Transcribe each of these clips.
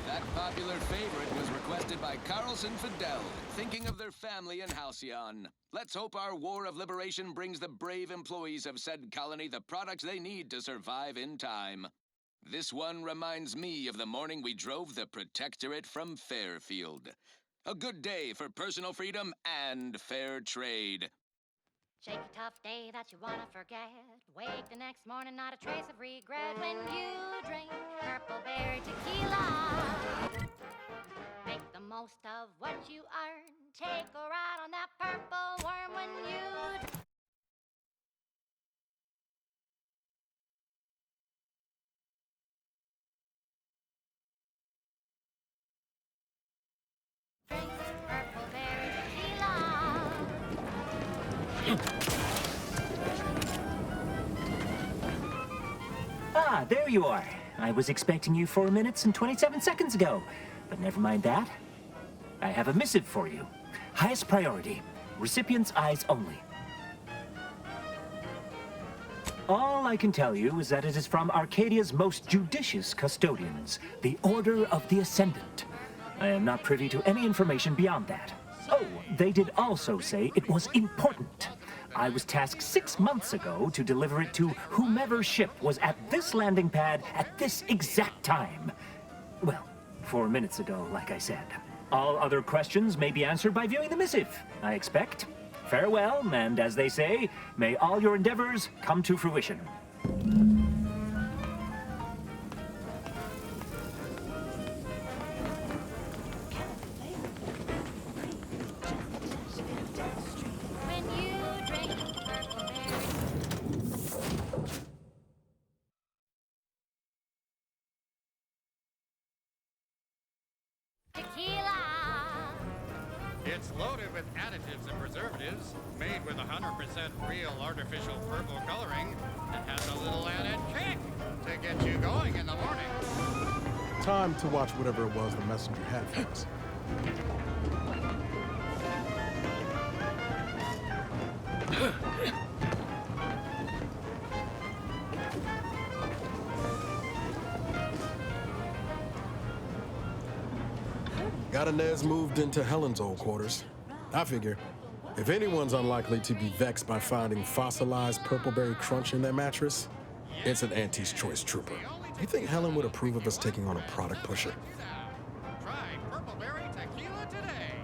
That popular favorite was requested by Carlson Fidel, thinking of their family in Halcyon. Let's hope our War of Liberation brings the brave employees of said colony the products they need to survive in time. This one reminds me of the morning we drove the Protectorate from Fairfield. A good day for personal freedom and fair trade. Shake a tough day that you wanna forget. Wake the next morning, not a trace of regret. When you drink Purple Berry Tequila, make the most of what you earn. Take a ride on that purple worm when you drink Purple Berry Tequila. Ah, there you are. I was expecting you 4 minutes and 27 seconds ago. But never mind that. I have a missive for you. Highest priority. Recipient's eyes only. All I can tell you is that it is from Arcadia's most judicious custodians, the Order of the Ascendant. I am not privy to any information beyond that. Oh, they did also say it was important. I was tasked 6 months ago to deliver it to whomever ship was at this landing pad at this exact time. Well, 4 minutes ago, like I said. All other questions may be answered by viewing the missive, I expect. Farewell, and as they say, may all your endeavors come to fruition. When you drink Purple Berry Tequila. It's loaded with additives and preservatives, made with 100% real artificial purple coloring, and has a little added kick to get you going in the morning. Time to watch whatever it was the messenger had for us. Got Inez moved into Helen's old quarters. I figure, if anyone's unlikely to be vexed by finding fossilized purpleberry crunch in their mattress, it's an Auntie's Choice trooper. You think Helen would approve of us taking on a product pusher? Try Purple Berry Tequila today.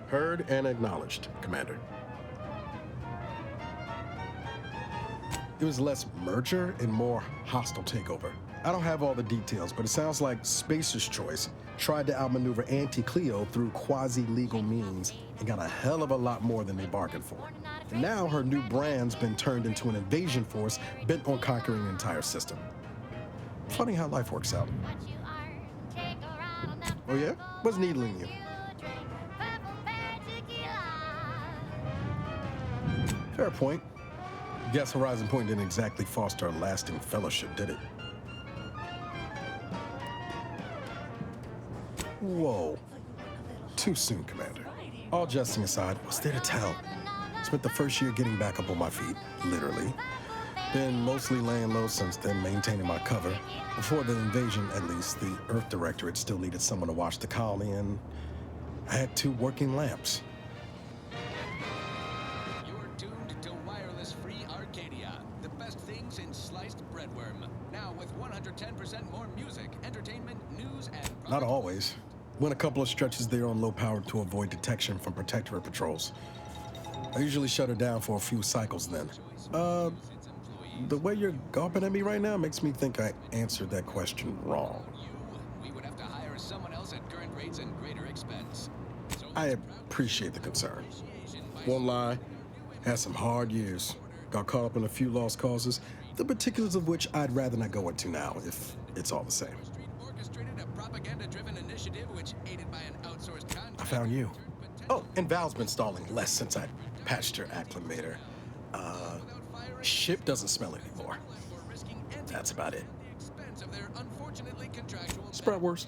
Heard and acknowledged, Commander. It was less merger and more hostile takeover. I don't have all the details, but it sounds like Spacer's Choice tried to outmaneuver Auntie Cleo through quasi-legal means and got a hell of a lot more than they bargained for. And now her new brand's been turned into an invasion force bent on conquering the entire system. Funny how life works out. What you earn. Take a ride on that Oh yeah? What's needling you? you drink Purple Berry Tequila. Fair point. Guess Horizon Point didn't exactly foster a lasting fellowship, did it? Whoa. Too soon, Commander. All jesting aside, what's there to tell? Spent the first year getting back up on my feet, literally. Been mostly laying low since then, maintaining my cover. Before the invasion, at least, the Earth Directorate still needed someone to watch the colony, and I had 2 working lamps. You're tuned to Wireless Free Arcadia, the best things in sliced breadworm. Now with 110% more music, entertainment, news, and Not always. Went a couple of stretches there on low power to avoid detection from Protectorate patrols. I usually shut her down for a few cycles then. The way you're gawping at me right now makes me think I answered that question wrong. We would have to hire someone else at current rates and greater expense. So I appreciate the concern. Won't lie, had some hard years. Got caught up in a few lost causes, the particulars of which I'd rather not go into now, if it's all the same. orchestrated a propaganda-driven initiative which aided by an outsourced contract. I found you. Oh, and Val's been stalling less since I patched her acclimator. Ship doesn't smell anymore. That's about it. Spratwurst.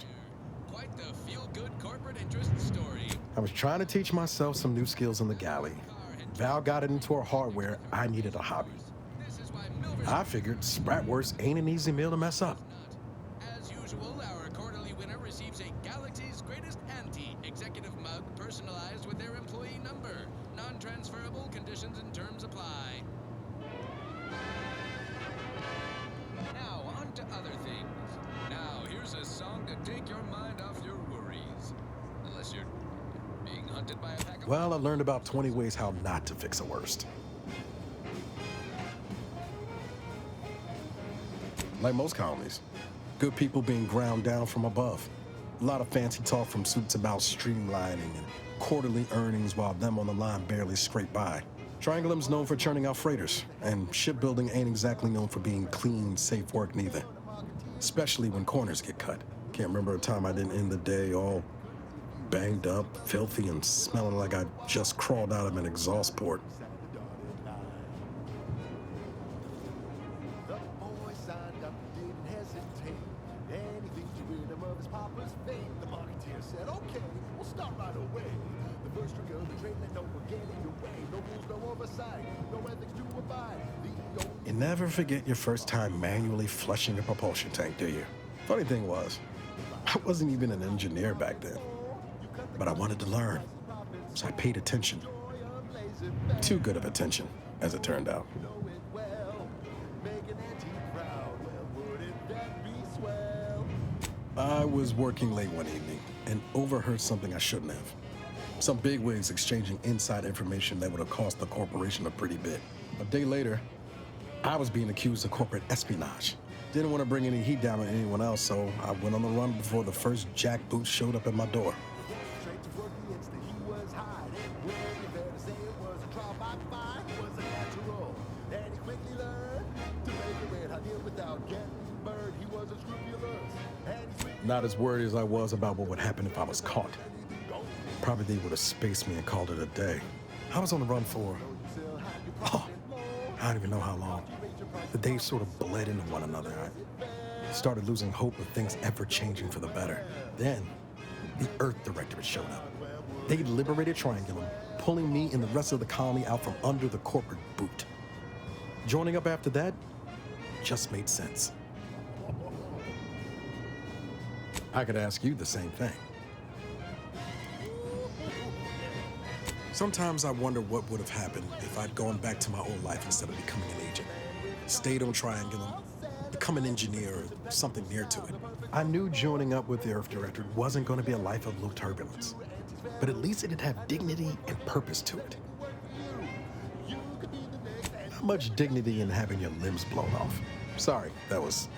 Quite the feel-good corporate interest story. I was trying to teach myself some new skills in the galley. Val got it into her hardware. I needed a hobby. I figured Spratwurst ain't an easy meal to mess up. As usual, our quarterly winner receives a Galaxy's Greatest Auntie executive mug personalized with their employee number. Non-transferable conditions and terms apply. Now, on to other things. Now, here's a song to take your mind off your worries. Unless you're being hunted by a pack of... Well, I learned about 20 ways how not to fix a worst. Like most colonies, good people being ground down from above. A lot of fancy talk from suits about streamlining and quarterly earnings while them on the line barely scrape by. Triangulum's known for churning out freighters, and shipbuilding ain't exactly known for being clean, safe work neither. Especially when corners get cut. Can't remember a time I didn't end the day all banged up, filthy, and smelling like I just crawled out of an exhaust port. The boy signed up, didn't hesitate. Anything to rid him of his papa's fate. The marketeer said, okay, we'll start right away. The first trick of the trade, let no one get in your way. No rules, no oversight, no ethics to abide. You never forget your first time manually flushing a propulsion tank, do you? Funny thing was, I wasn't even an engineer back then. But I wanted to learn, so I paid attention. Too good of attention, as it turned out. I was working late one evening and overheard something I shouldn't have. Some bigwigs exchanging inside information that would have cost the corporation a pretty bit. A day later, I was being accused of corporate espionage. Didn't want to bring any heat down on anyone else, so I went on the run before the first jackboot showed up at my door. Straight to work the instant he was hiding. Well, you better say it was a trial by fire. It was a natural. And he quickly learned to make a red hot deal without getting burned. He was unscrupulous. And he sweet. Not as worried as I was about what would happen if I was caught. Probably they would have spaced me and called it a day. I was on the run for, I don't even know how long. The days sort of bled into one another. I started losing hope of things ever changing for the better. Then, the Earth Directorate showed up. They liberated Triangulum, pulling me and the rest of the colony out from under the corporate boot. Joining up after that just made sense. I could ask you the same thing. Sometimes I wonder what would have happened if I'd gone back to my old life instead of becoming an agent. Stayed on Triangulum, become an engineer or something near to it. I knew joining up with the Earth Directorate wasn't going to be a life of low turbulence, but at least it'd have dignity and purpose to it. Not much dignity in having your limbs blown off. Sorry, that was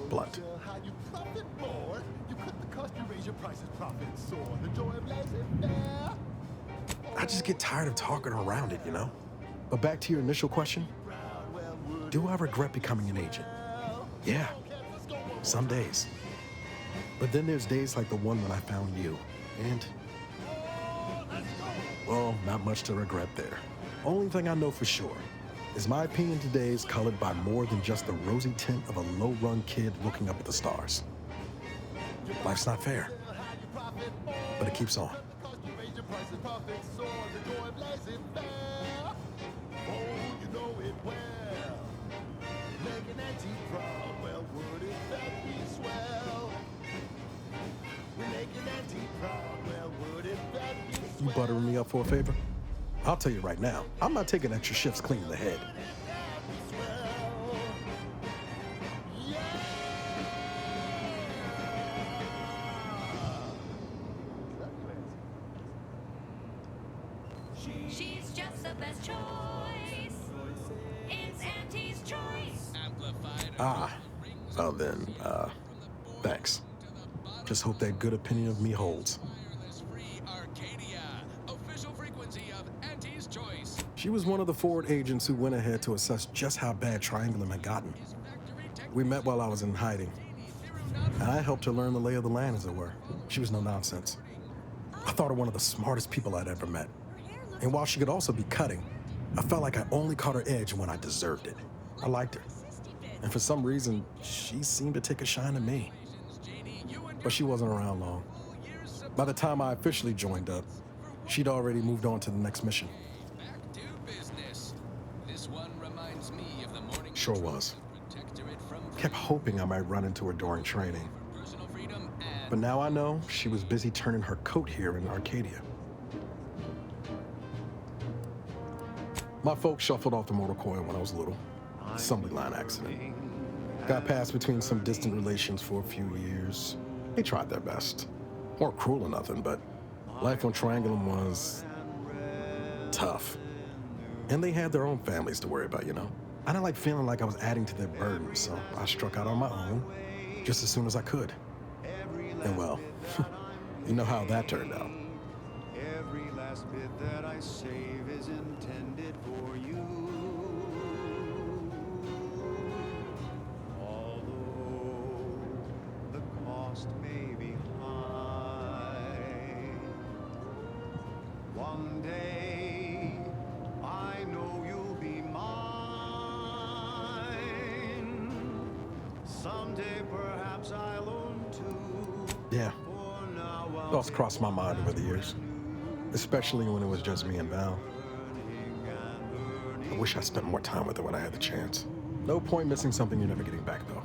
blunt. How you profit more. You cut the cost, you raise your prices, profits soar. The joy of laissez-faire. I just get tired of talking around it, you know? But back to your initial question, do I regret becoming an agent? Yeah, some days. But then there's days like the one when I found you, and, well, not much to regret there. Only thing I know for sure is my opinion today is colored by more than just the rosy tint of a low-run kid looking up at the stars. Life's not fair, but it keeps on. You buttering me up for a favor? I'll tell you right now, I'm not taking extra shifts cleaning the head. She's just the best choice. It's Auntie's choice. Ah, well then, thanks. Just hope that good opinion of me holds. She was one of the forward agents who went ahead to assess just how bad Triangulum had gotten. We met while I was in hiding, and I helped her learn the lay of the land, as it were. She was no nonsense. I thought her one of the smartest people I'd ever met. And while she could also be cutting, I felt like I only caught her edge when I deserved it. I liked her. And for some reason, she seemed to take a shine to me. But she wasn't around long. By the time I officially joined up, she'd already moved on to the next mission. Back to business. This one reminds me of the Sure was. Protectorate from Kept hoping I might run into her during training. personal freedom and But now I know she was busy turning her coat here in Arcadia. My folks shuffled off the motor coil when I was little. Assembly line accident. Got passed between some distant relations for a few years. They tried their best. Weren't cruel or nothing, but life on Triangulum was tough. And they had their own families to worry about, you know? I didn't like feeling like I was adding to their burden, so I struck out on my own just as soon as I could. And well, you know how that turned out. Every last bit that I save is intended for you. Although the cost may be high, one day I know you'll be mine. Someday perhaps I'll own too. Yeah, For now I'll thoughts crossed my mind over the years, especially when it was just me and Val. I wish I spent more time with her when I had the chance. No point missing something you're never getting back, though.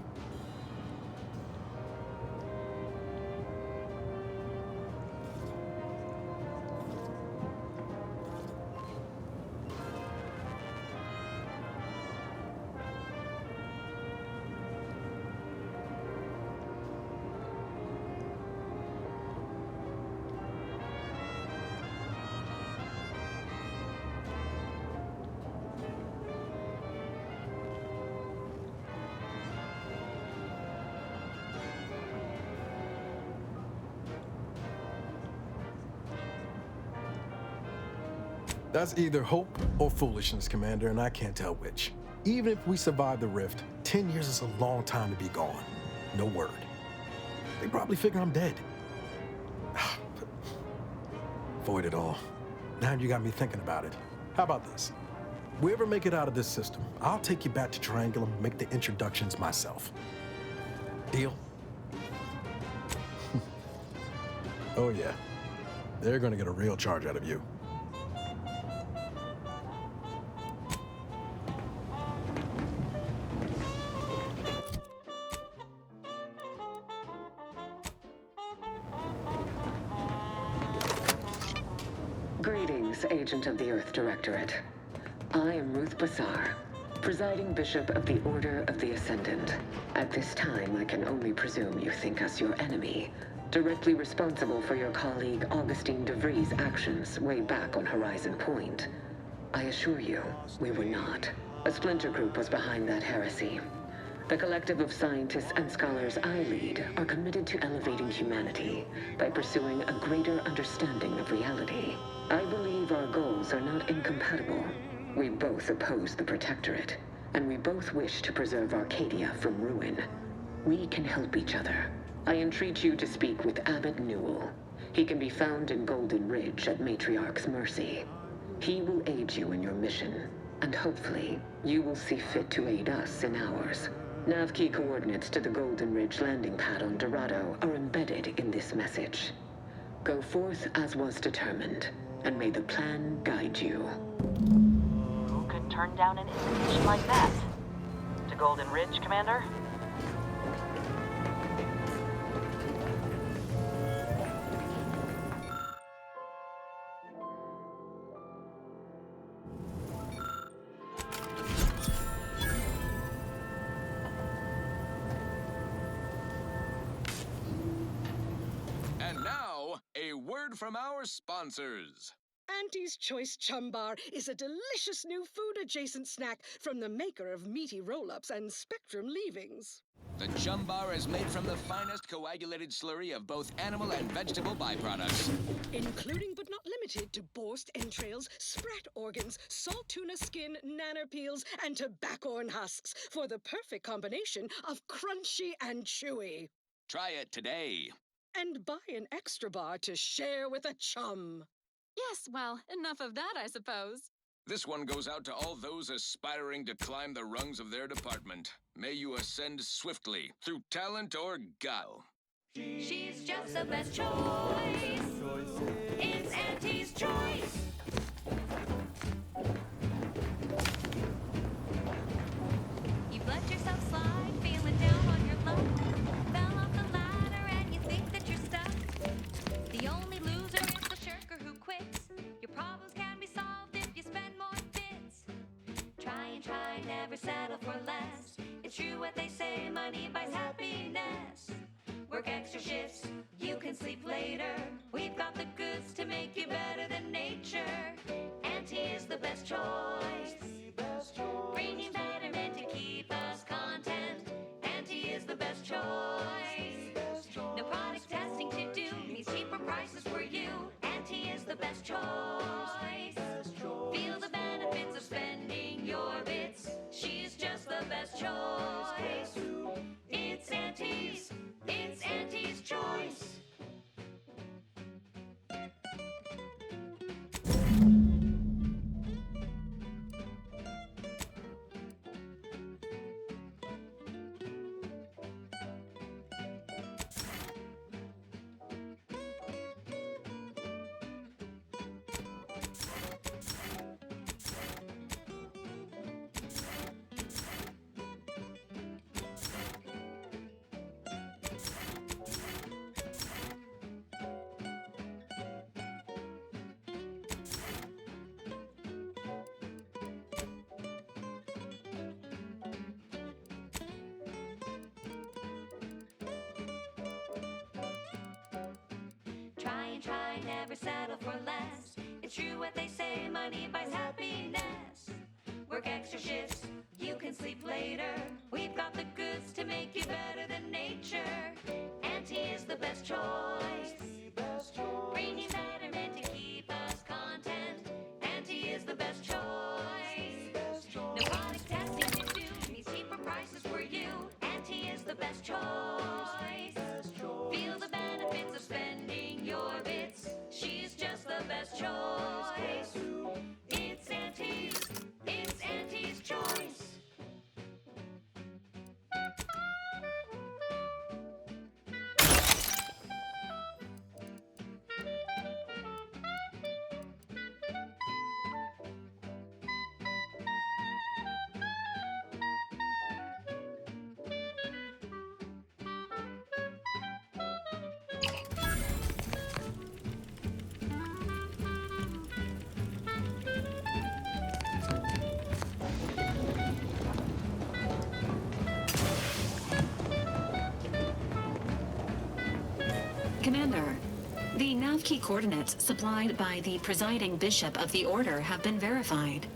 That's either hope or foolishness, Commander, and I can't tell which. Even if we survive the rift, 10 years is a long time to be gone. No word. They probably figure I'm dead. Void it all. Now you got me thinking about it. How about this? We ever make it out of this system, I'll take you back to Triangulum and make the introductions myself. Deal? Oh yeah. They're gonna get a real charge out of you. Greetings, Agent of the Earth Directorate. I am Ruth Bassar, presiding Bishop of the Order of the Ascendant. At this time, I can only presume you think us your enemy, directly responsible for your colleague Augustine DeVries' actions way back on Horizon Point. I assure you, we were not. A splinter group was behind that heresy. The collective of scientists and scholars I lead are committed to elevating humanity by pursuing a greater understanding of reality. I believe our goals are not incompatible. We both oppose the Protectorate, and we both wish to preserve Arcadia from ruin. We can help each other. I entreat you to speak with Abbot Newell. He can be found in Golden Ridge at Matriarch's mercy. He will aid you in your mission, and hopefully, you will see fit to aid us in ours. Nav key coordinates to the Golden Ridge landing pad on Dorado are embedded in this message. Go forth as was determined, and may the plan guide you. Who could turn down an invitation like that? To Golden Ridge, Commander? And now, a word from our sponsors. Auntie's Choice Chum Bar is a delicious new food-adjacent snack from the maker of meaty roll-ups and Spectrum leavings. The Chum Bar is made from the finest coagulated slurry of both animal and vegetable byproducts. Including but not limited to borscht entrails, sprat organs, salt tuna skin, nanner peels, and tobaccorn husks for the perfect combination of crunchy and chewy. Try it today. And buy an extra bar to share with a chum. Yes, well, enough of that, I suppose. This one goes out to all those aspiring to climb the rungs of their department. May you ascend swiftly through talent or guile. She's just the best choice. It's Auntie's choice. try, never settle for less. It's true what they say, money buys happiness. Work extra shifts, you can sleep later. We've got the goods to make you better than nature. Auntie is the best choice. Bringing betterment to keep us content. Auntie is the best choice. No product testing to do, means cheaper prices for you. Auntie is the best choice. Feel the benefits of spending your bits. She's just the best choice. It's Auntie's. It's Auntie's choice. Try and try, never settle for less. It's true what they say, money buys happiness. Work extra shifts, you can sleep later. We've got the goods to make you better than nature. Auntie is the best choice. Bringing betterment to keep us content. Auntie is the best choice. No product testing to do, means cheaper prices for you. Auntie is the best choice. Feel the benefits of spending your bits. She's just the best choice. It's Auntie's. It's Auntie's choice. Commander, the nav key coordinates supplied by the presiding bishop of the Order have been verified.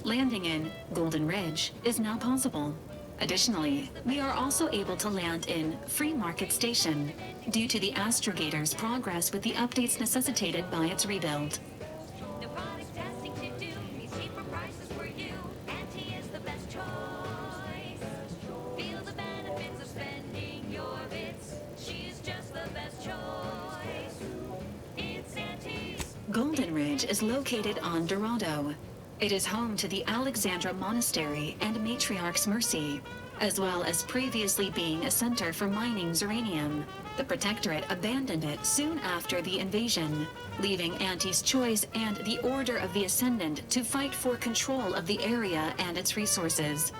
Landing in Golden Ridge is now possible. Additionally, we are also able to land in Free Market Station due to the Astrogator's progress with the updates necessitated by its rebuild. No product testing to do, means cheaper prices for you. Auntie is the best choice. Feel the benefits of spending your bits. She's just the best choice. It's Auntie's. Golden Ridge is located on Dorado. It is home to the Alexandra Monastery and Matriarch's Mercy, as well as previously being a center for mining uranium. The Protectorate abandoned it soon after the invasion, leaving Auntie's Choice and the Order of the Ascendant to fight for control of the area and its resources.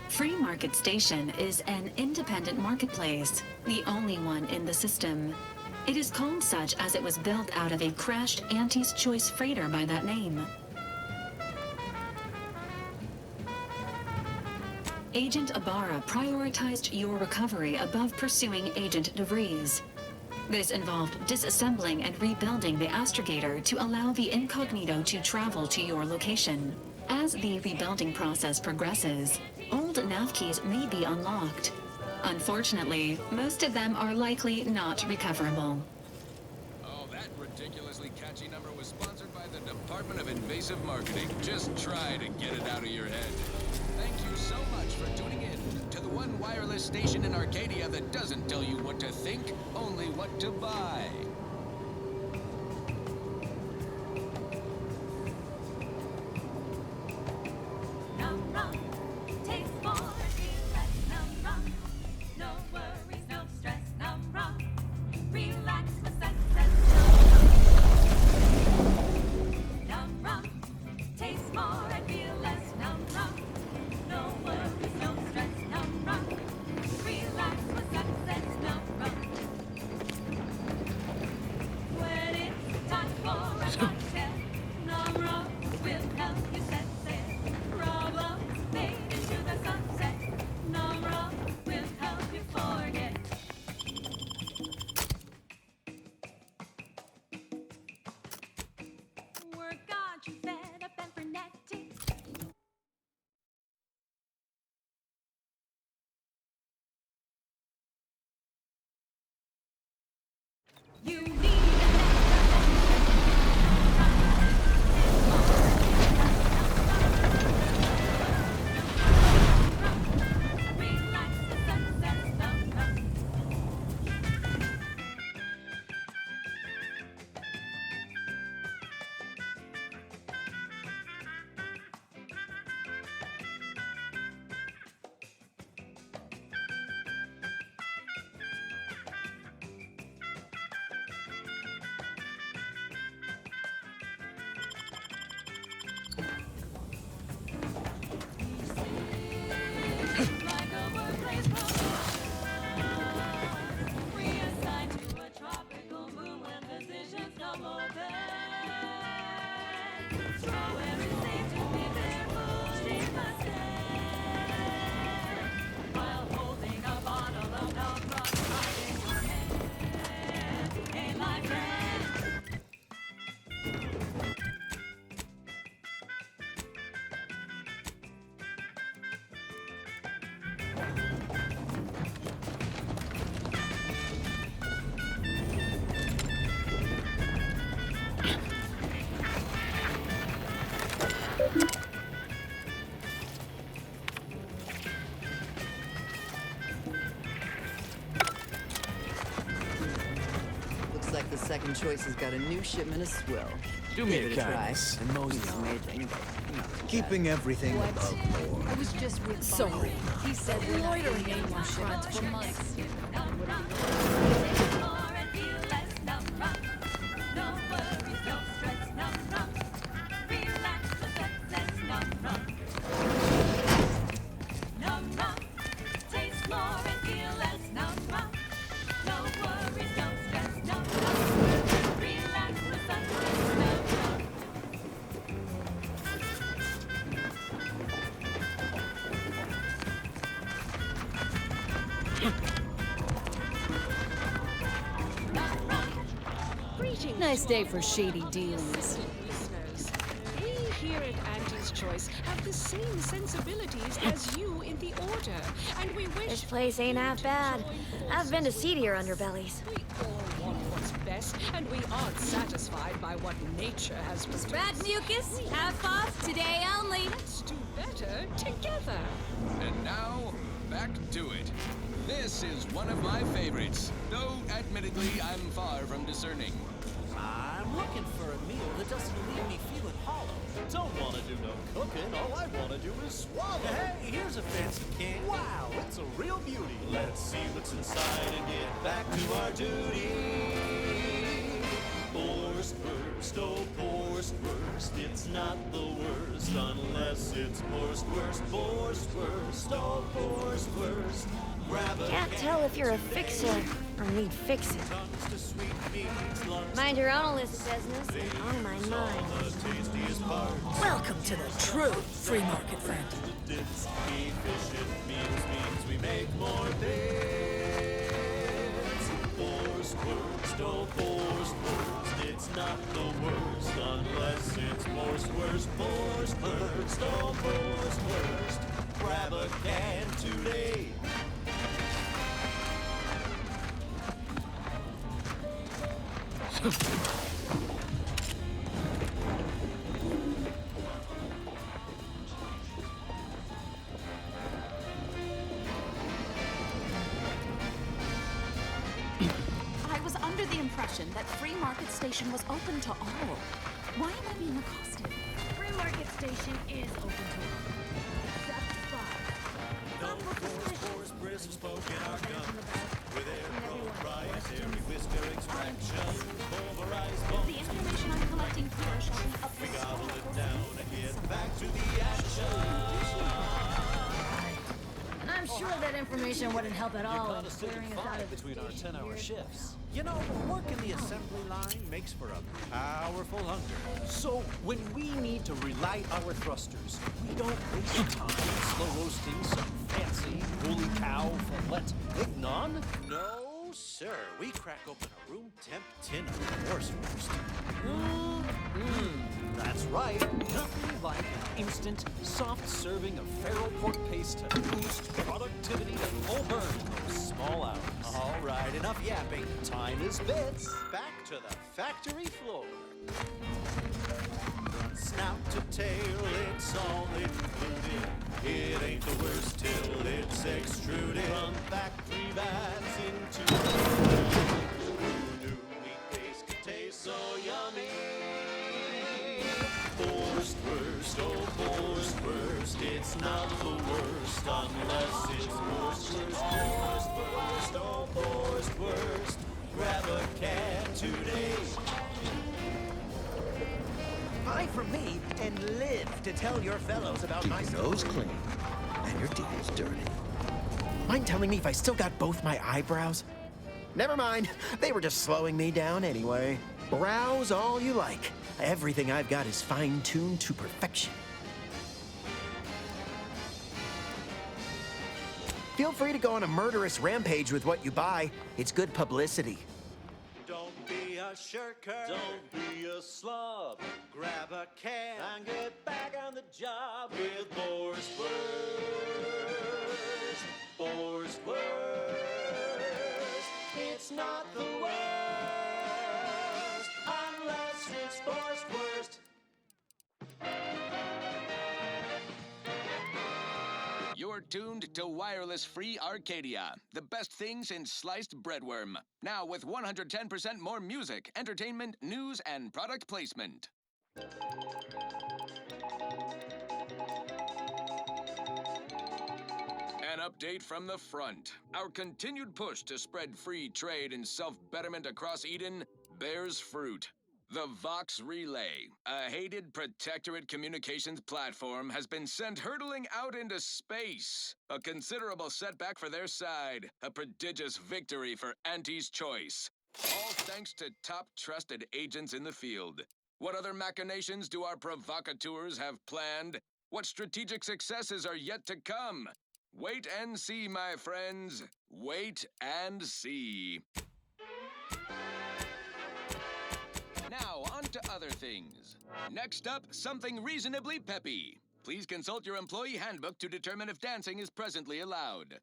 Free Market Station is an independent marketplace, the only one in the system. It is called such as it was built out of a crashed Auntie's Choice freighter by that name. Agent Ibarra prioritized your recovery above pursuing Agent DeVries. This involved disassembling and rebuilding the Astrogator to allow the Incognito to travel to your location. As the rebuilding process progresses, old nav keys may be unlocked. Unfortunately, most of them are likely not recoverable. Oh, that ridiculously catchy number was sponsored by the Department of Invasive Marketing. Just try to get it out of your head. Thank you so much for tuning in to the one wireless station in Arcadia that doesn't tell you what to think, only what to buy. Num rum, taste more, feel less. Num rum, no worries, no stress. Num rum, relax with success. Num rum, taste more and feel less. Num rum, no worries, no stress. Num rum, relax with success. Num rum. Looks like the second choice has got a new shipment of swill. Do me Give a it a try. kindness and mosey It's on. amazing. Keeping everything above board. I was just with Sorry. He said we're not getting any more shipments for months. Nice day for shady dealings. Listeners, we here at Auntie's Choice have the same sensibilities as you in the Order, and we wish This place ain't half bad. I've been to seedier underbellies. we all want what's best, and we aren't satisfied by what nature has produced. Brad Mucus, half off today only. Let's do better together. And now, back to it. This is one of my favorites, though admittedly I'm far from discerning. I'm looking for a meal that doesn't leave me feeling hollow. Don't want to do no cooking. All I want to do is swallow. Hey, here's a fancy can. Wow, it's a real beauty. Let's see what's inside and get back to our duty. Forced first, oh, forced first. It's not the worst unless it's forced worst. Forced first, oh, forced first. Grab a Can't tell if you're a fixer or need fixing. tongues to sweet meats, lunch Mind your own illicit business, and I mind mine. the tastiest parts. Welcome to the true free market friend. Dips, efficient means we make more bits. Forced worst, oh, forced worst. It's not the worst unless it's forced worst. Forced worst, oh, forced worst. Grab a can today. I was under the impression that Free Market Station was open to all. Why am I being accosted? Free Market Station is open to all. Except Force brisk spoke in our guns. With air proprietary whisker extraction. Pulverized bones. The information I'm collecting here shall be up We gobble it down and get back to the action. And I'm sure that information wouldn't help at all in Caught us taking clearing us out five of the between our station 10-hour here. shifts. You know, working the assembly line makes for a powerful hunger. So when we need to relight our thrusters, we don't waste time slow roasting some fancy holy cow fillet mignon. No, sir. We crack open a room temp tin of horse roast. That's right. Nothing like an instant, soft serving of feral pork paste to boost productivity at full burn in those small hours. All right, enough yapping. Time is bits. Back to the factory floor. Snout to tail, it's all included. It ain't the worst till it's extruded. From factory vats into new meat paste can taste so yummy. Forced first, oh, forced first. It's not the worst unless it's forced first. Forced first, oh, forced first. Grab a can today. Buy from me and live to tell your fellows about my nose clean and your deals dirty. Mind telling me if I still got both my eyebrows? Never mind. They were just slowing me down anyway. Browse all you like. Everything I've got is fine-tuned to perfection. Feel free to go on a murderous rampage with what you buy. It's good publicity. Don't be a shirker. Don't be a slob. Grab a can and get back on the job with Force First. You're tuned to Wireless Free Arcadia, the best thing since sliced breadworm. Now with 110% more music, entertainment, news, and product placement. An update from the front. Our continued push to spread free trade and self-betterment across Eden bears fruit. The Vox Relay, a hated protectorate communications platform, has been sent hurtling out into space. A considerable setback for their side, a prodigious victory for Auntie's choice. All thanks to top trusted agents in the field. What other machinations do our provocateurs have planned? What strategic successes are yet to come? Wait and see, my friends. Wait and see. Now, on to other things. Next up, something reasonably peppy. Please consult your employee handbook to determine if dancing is presently allowed.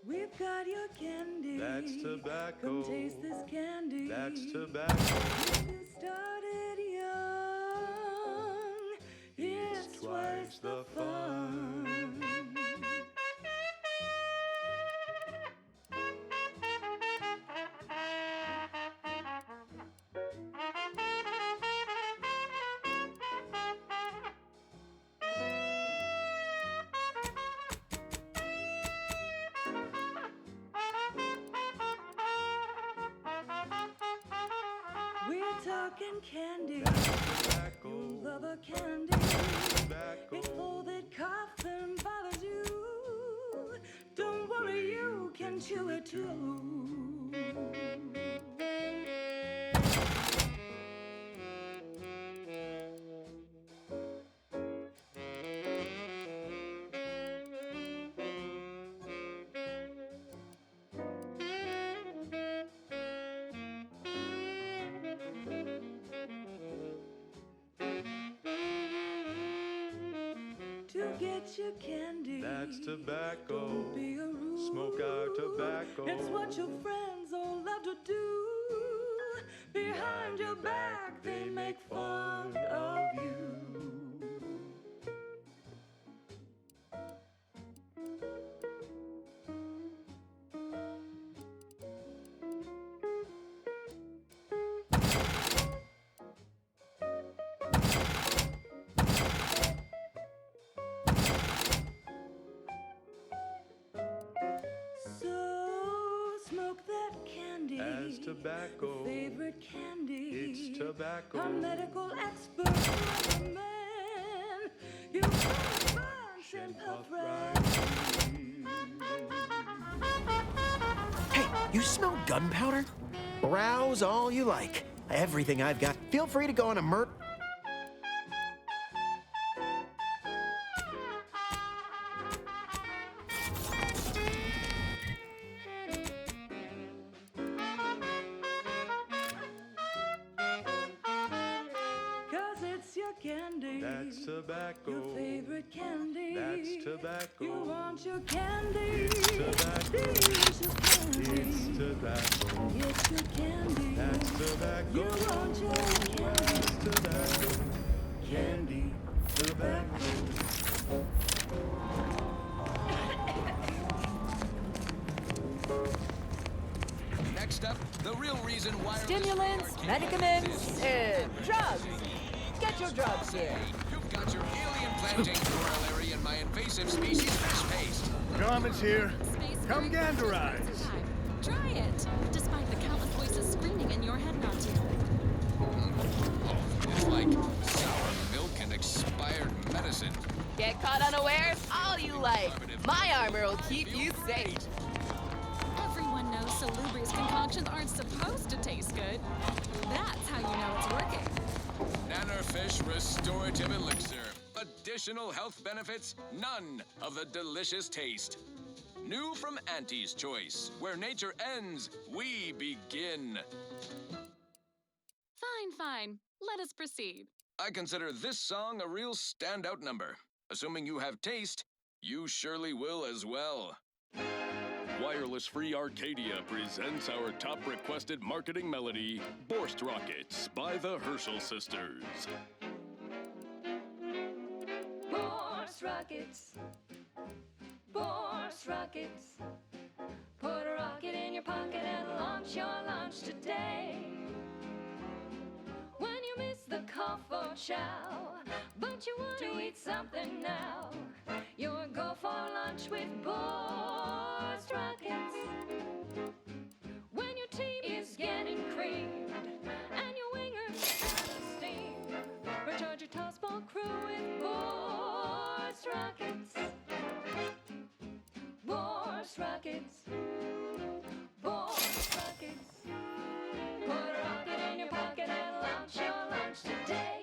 We've got your candy. That's tobacco. Come taste this candy. That's tobacco. You started young. It's twice the fun. We're talking candy. You love a candy. If all that coffin bothers you, don't worry, you can chew it too. To get your candy. That's tobacco. Don't be a rude. Smoke our tobacco. It's what your friends all love to do. Behind your back, they make fun of you. Smoke that candy. As tobacco. Your favorite candy. It's tobacco. Our medical expert recommend you bunch and puff right. Hey, you smell gunpowder? Browse all you like. Everything I've got. Feel free to go on a Cause it's your candy. That's tobacco. Your favorite candy. That's tobacco. You want your candy. It's tobacco. Delicious candy. It's tobacco. It's your candy. That's tobacco. You want your candy. That's tobacco. Candy. Tobacco. Next up, the real reason why Stimulants, medicaments, drugs. Get your drugs here. You've got your alien plantain corollary and my invasive species fish paste. Garment's here. Come ganderize. Try it, despite the countless voices screaming in your head not to. It's like sour milk and expired medicine. Get caught unawares all you like. My armor will keep you safe. Everyone knows Salubrious concoctions aren't supposed to taste good. That's how you know it's working. Nannerfish Fresh restorative elixir. Additional health benefits, none of the delicious taste. New from Auntie's Choice. Where nature ends, we begin. Fine. Let us proceed. I consider this song a real standout number. Assuming you have taste, you surely will as well. Wireless Free Arcadia presents our top requested marketing melody, Borst Rockets by the Herschel Sisters. Borst Rockets. Borst Rockets. Put a rocket in your pocket and launch your launch today. When you miss the cough or chow, but you want to eat something now, you'll go for lunch with Borst Rockets. When your team is getting creamed and your wingers out of steam, recharge your tossball crew with Borst Rockets. Borst Rockets. Borst Rockets. Put a rocket in your pocket and launch your lunch today.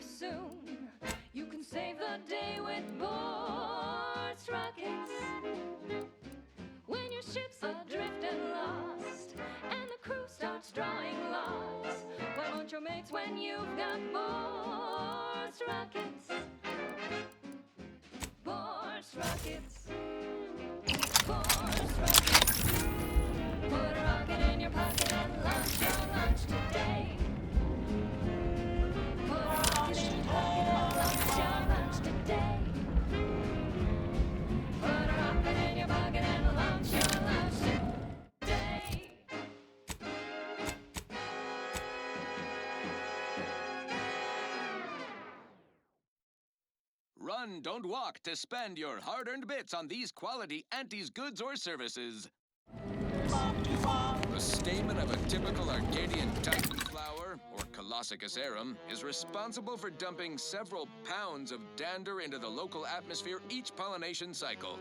Soon, you can save the day with Borst Rockets. When your ship's adrift and lost, and the crew starts drawing lots, why won't your mates when you've got Borst Rockets? Borst Rockets. Borst Rockets. Put a rocket in your pocket and launch your lunch today. Run, don't walk to spend your hard-earned bits on these quality Auntie's goods or services. The stamen of a typical Arcadian Titan flower, or Colossicus arum, is responsible for dumping several pounds of dander into the local atmosphere each pollination cycle.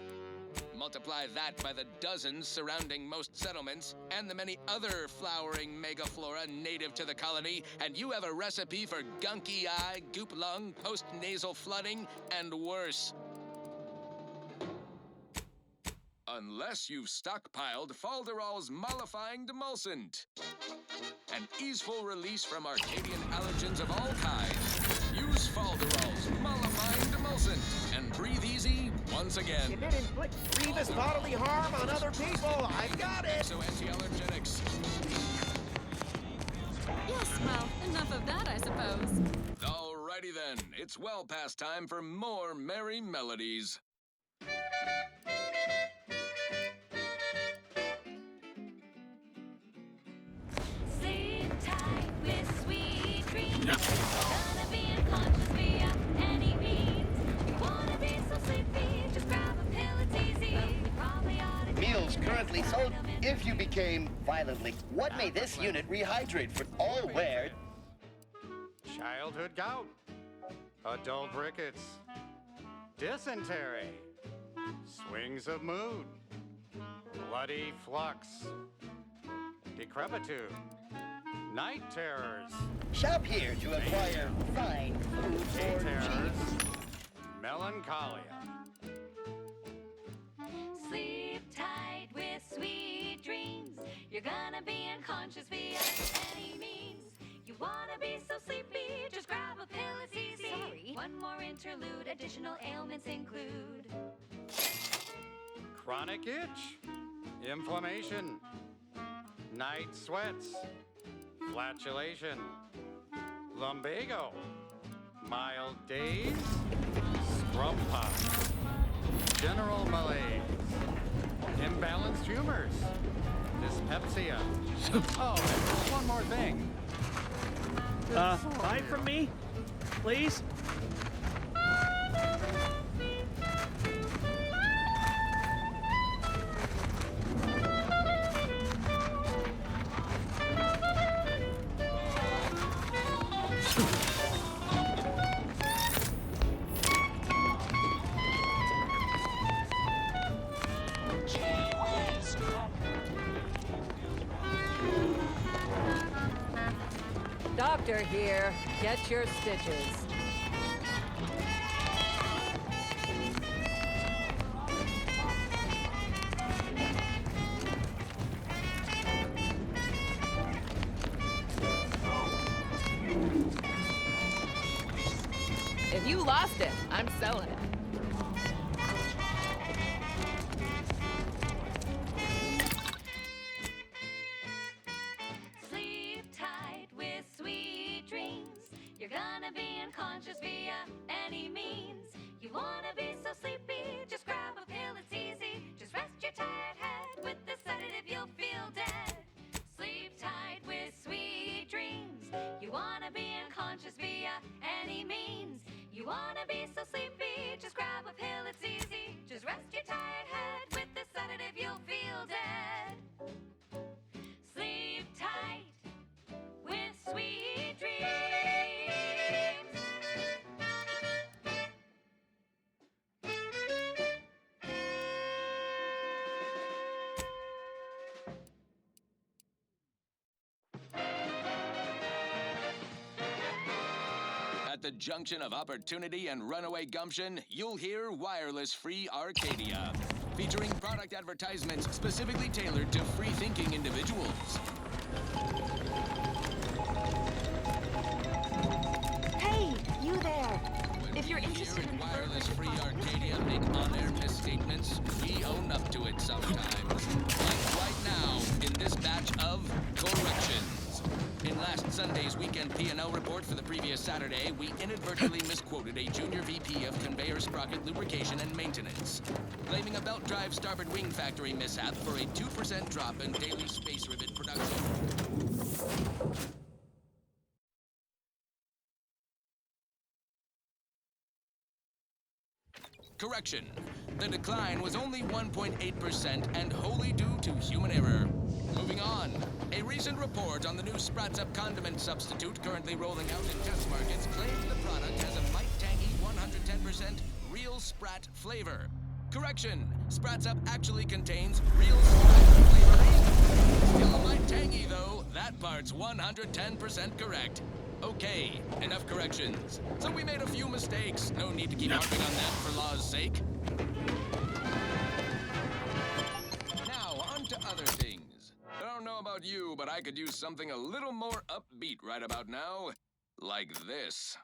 Multiply that by the dozens surrounding most settlements and the many other flowering megaflora native to the colony, and you have a recipe for gunky eye, goop lung, post-nasal flooding, and worse. Unless you've stockpiled Falderall's mollifying demulcent. An easeful release from Arcadian allergens of all kinds. Use Falderall's mollifying demulcent and breathe easy once again. You didn't put grievous bodily harm on other people. I got it. So anti-allergenics. Yes, well, enough of that, I suppose. Alrighty then. It's well past time for more merry melodies. Sleep tight with sweet dreams. if you became violently... What made this unit rehydrate for all wear? Childhood gout. Adult rickets. Dysentery. Swings of mood. Bloody flux. Decrepitude. Night terrors. Shop here to acquire fine food Day or terrors. cheese. Melancholia. Sleep tight with sweet dreams. You're gonna be unconscious via any means. You wanna be so sleepy, just grab a pill, it's easy. Sorry. One more interlude, additional ailments include Chronic itch. Inflammation. Night sweats. Flatulation. Lumbago. Mild days. Scrub pop. General malaise. Imbalanced humors. Dyspepsia. Oh, and just one more thing. Buy from me? Please? Doctor here. Get your stitches. If you lost it, I'm selling it. sleep tight with sweet dreams. You're gonna be unconscious via any means. You wanna be so sleepy, just grab a pill, it's easy. Just rest your tired head with the sedative, you'll feel dead. Sleep tight with sweet dreams. You wanna be unconscious via any means. You wanna be so sleepy, just grab a pill, it's easy. Just rest your tired head with the sedative, you'll feel dead. Sleep tight with sweet dreams. At the junction of opportunity and runaway gumption, you'll hear Wireless Free Arcadia, featuring product advertisements specifically tailored to free-thinking individuals. Hey, you there. If you're interested Here in at Wireless Free Arcadia make on-air misstatements, we own up to it sometimes. Like right now, in this batch of corrections. In last Sunday's weekend P&L report for the previous Saturday, we inadvertently misquoted a junior VP of conveyor sprocket lubrication and maintenance, blaming a belt drive starboard wing factory mishap for a 2% drop in daily space rivet production. Correction. The decline was only 1.8% and wholly due to human error. Moving on. A recent report on the new Sprats Up condiment substitute currently rolling out in test markets claims the product has a might-tangy 110% real Sprat flavor. Correction. Sprats Up actually contains real Sprat flavor. Still a might-tangy, though. That part's 110% correct. Okay, enough corrections. So we made a few mistakes. No need to keep harping on that for law's sake. Now, on to other things. I don't know about you, but I could use something a little more upbeat right about now. Like this.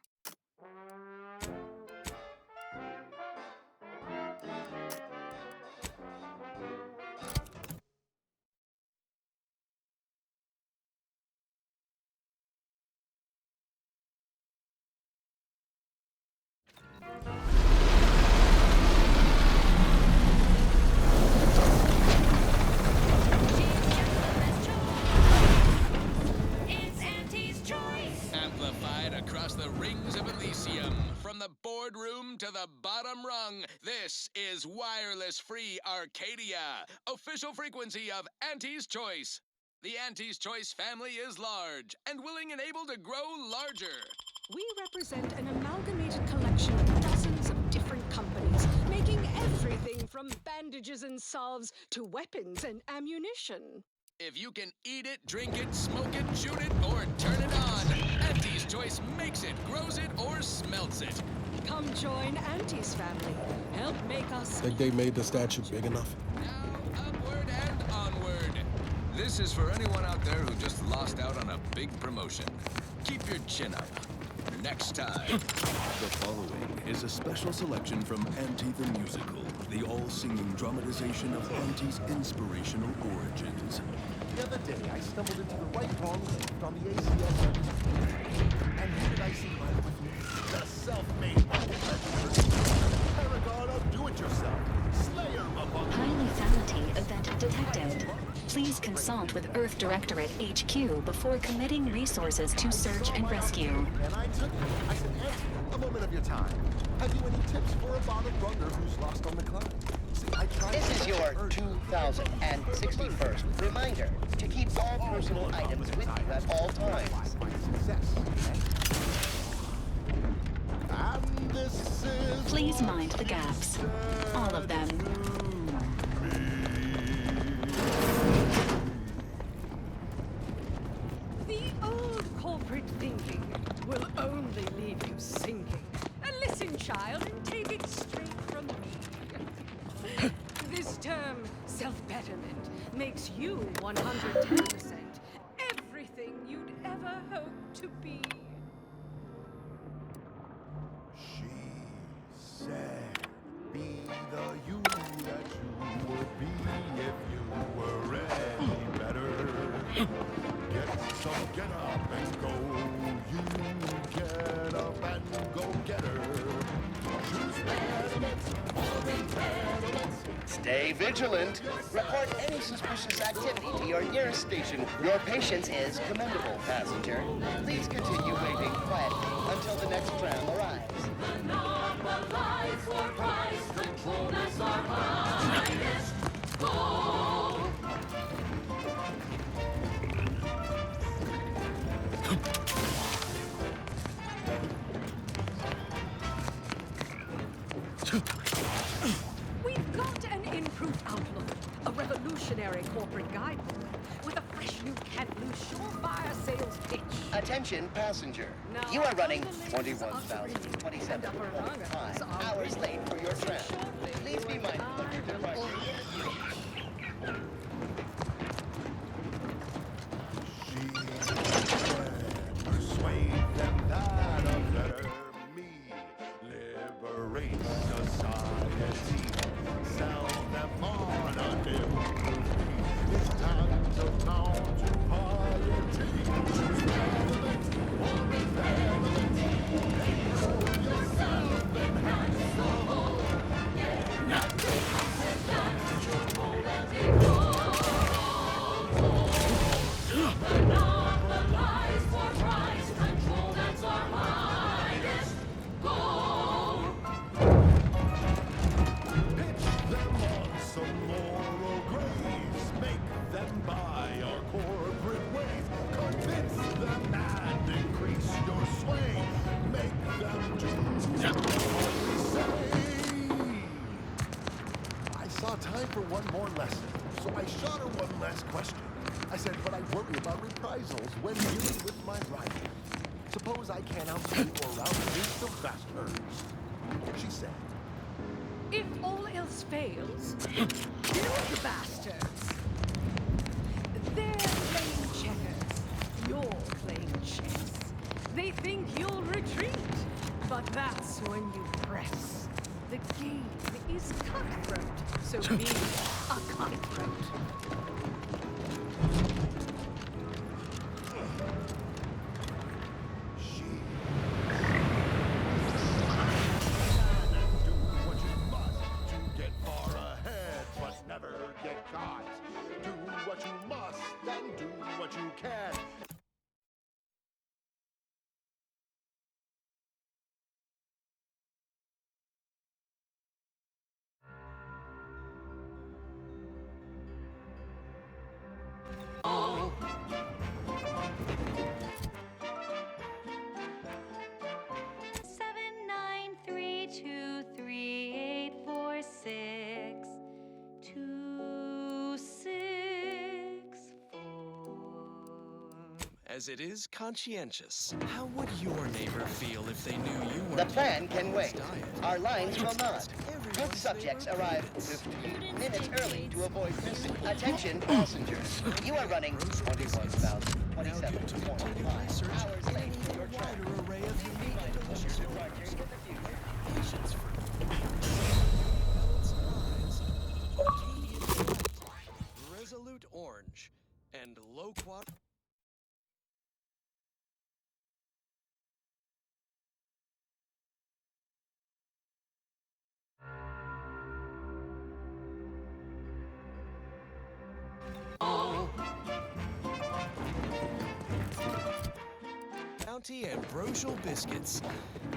Amplified across the rings of Elysium, from the board boardroom to the bottom rung, this is Wireless Free Arcadia, official frequency of Auntie's Choice. The Auntie's Choice family is large and willing and able to grow larger. We represent an amalgamated collection of dozens of different companies, making everything from bandages and salves to weapons and ammunition. If you can eat it, drink it, smoke it, shoot it, or turn it on, Auntie's Choice makes it, grows it, or smelts it. Come join Auntie's family. Help make us... Think they made the statue big enough? Now, upward and onward. This is for anyone out there who just lost out on a big promotion. Keep your chin up. Next time. The following is a special selection from Auntie the Musical, the all-singing dramatization of Auntie's inspirational origins. The other day, I stumbled into the right wrong left on the ACL and who did I see right with me? The self-made market paragon of do-it-yourself, Slayer of High lethality event detected. Please consult with Earth Directorate HQ before committing resources to search and rescue. And I took it. I said, Auntie, a moment of your time. Have you any tips for a bottom runner who's lost on the climb? See, I tried This is your 2061st reminder to keep all personal items with you at all times. And this is Please mind the gaps. All of them. The old corporate thinking will only leave you sinking. Listen, child, and take it straight from me. This term, self-betterment, makes you 110% everything you'd ever hope to be. She said, be the you that you would be if you were any better. Get up and go. You get up and go get her. Choose pediments or impediments. Stay vigilant. Report any suspicious activity to your nearest station. Your patience is commendable, passenger. Please continue waiting quietly until the next tram arrives. Monopolize for price control, that's our highest goal. We've got an improved outlook, a revolutionary corporate guidebook with a fresh new can't-lose surefire sales pitch. Attention, passenger. Now, You are running until the latest 21,027.5 hours late for your tram. Please be mindful of your departure. Persuade them that a better me liberates society. Sell them on a new It's time to pound to piety. Choose relevant or irrelevant. Improve yourself and have soul. Yeah, nothing is that you hold as before. Monopolize for price control, that's our highest goal. Pitch them on some moral graves. Make them buy our corporate ways. Convince them and increase your sway. Make them do what we say. I saw time for one more lesson, so I shot her one last question. I said, but I worry about reprisals when dealing with my rival. Suppose I can't outswing or outreach the bastards. She said, If all else fails, you the bastards. They're playing checkers. You're playing chess. They think you'll retreat, but that's when you press. The game is cutthroat, so be a cutthroat. never get caught. Do what you must and do what you can. as it is conscientious. How would your neighbor feel if they knew you were The plan can wait. Our lines will not. Both subjects arrive 15 minutes early to avoid missing. Attention, passengers. You are running 21,027.5 hours late for your train. Resolute Orange and Low Quad. Bounty Ambrosial Biscuits,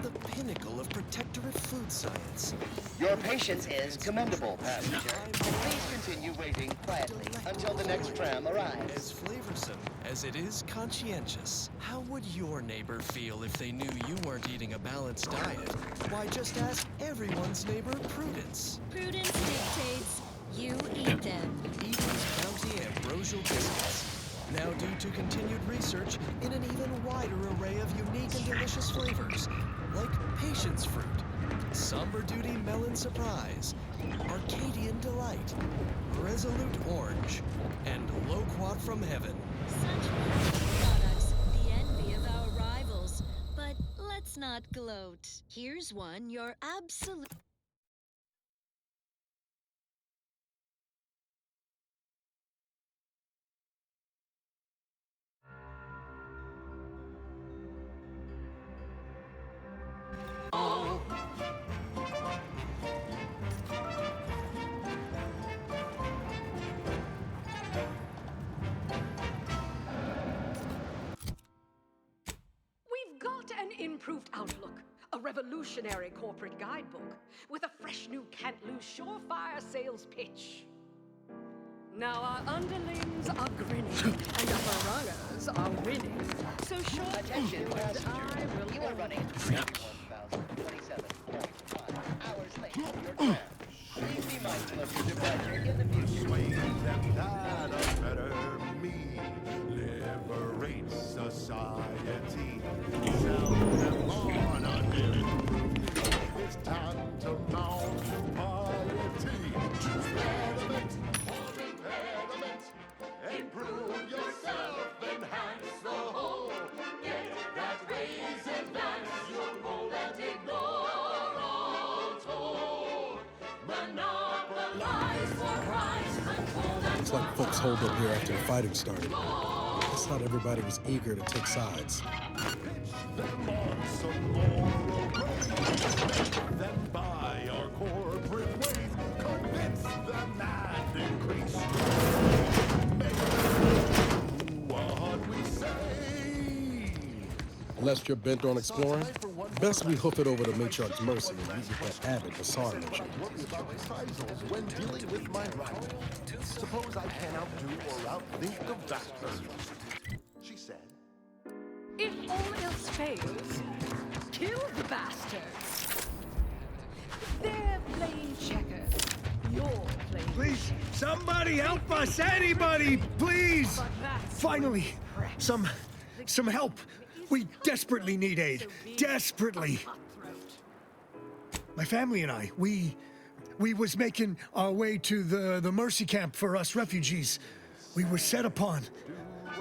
the pinnacle of protectorate food science. Your patience is commendable, passenger. Please continue waiting quietly until the next tram arrives. As flavorsome as it is conscientious. How would your neighbor feel if they knew you weren't eating a balanced diet? Why, just ask everyone's neighbor Prudence. Prudence dictates you eat them. Eden's Bounty Ambrosial Biscuits. Now due to continued research in an even wider array of unique and delicious flavors, like Patience Fruit, Somber Duty Melon Surprise, Arcadian Delight, Resolute Orange, and Loquat from Heaven. Such wonderful products, the envy of our rivals. But let's not gloat. Here's one you're absolute. We've got an improved outlook, a revolutionary corporate guidebook with a fresh new can't-lose surefire sales pitch. Now our underlings are grinning and upper runners are winning. So short Attention, you and passengers. I will You are running 21,027.5 hours late for your tram. Please be mindful of your departure in the future. Swing them that a better me liberates society. Sell them on a new. It's time to mount piety. Choose betterment or impediment. Improve yourself, enhance the whole. Get that raise, advance your role and ignore all toll. Monopolize for Christ, control and Looks like folks holed up here after the fighting started. Guess not everybody was eager to take sides. them on some moral grace. Them by our corporate ways. Convince them and increase. Make them do what we say. Unless you're bent on exploring, best we hoof it over to Matriarch's Mercy and you get that avid Bassar mentioned. Worry about reprisals when dealing with my rival. Suppose I can outdo or outthink the bastard. She said. If all else fails, kill the bastards. They're playing checkers. You're playing Please, somebody help us! Anybody, please! Finally, some help. We desperately need aid. Desperately. My family and I, we was making our way to the Mercy camp for us refugees. We were set upon.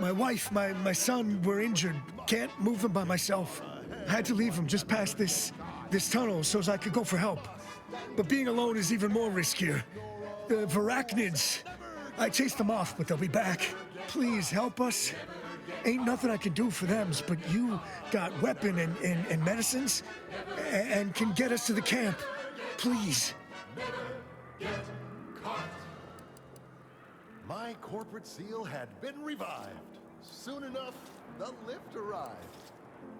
My wife, my son were injured. Can't move them by myself. I had to leave them just past this tunnel so as I could go for help. But being alone is even more riskier. The Varachnids, I chased them off, but they'll be back. Please help us. Ain't nothing I can do for them, but you got weapon and medicines and can get us to the camp. Please. My corporate seal had been revived. Soon enough, the lift arrived.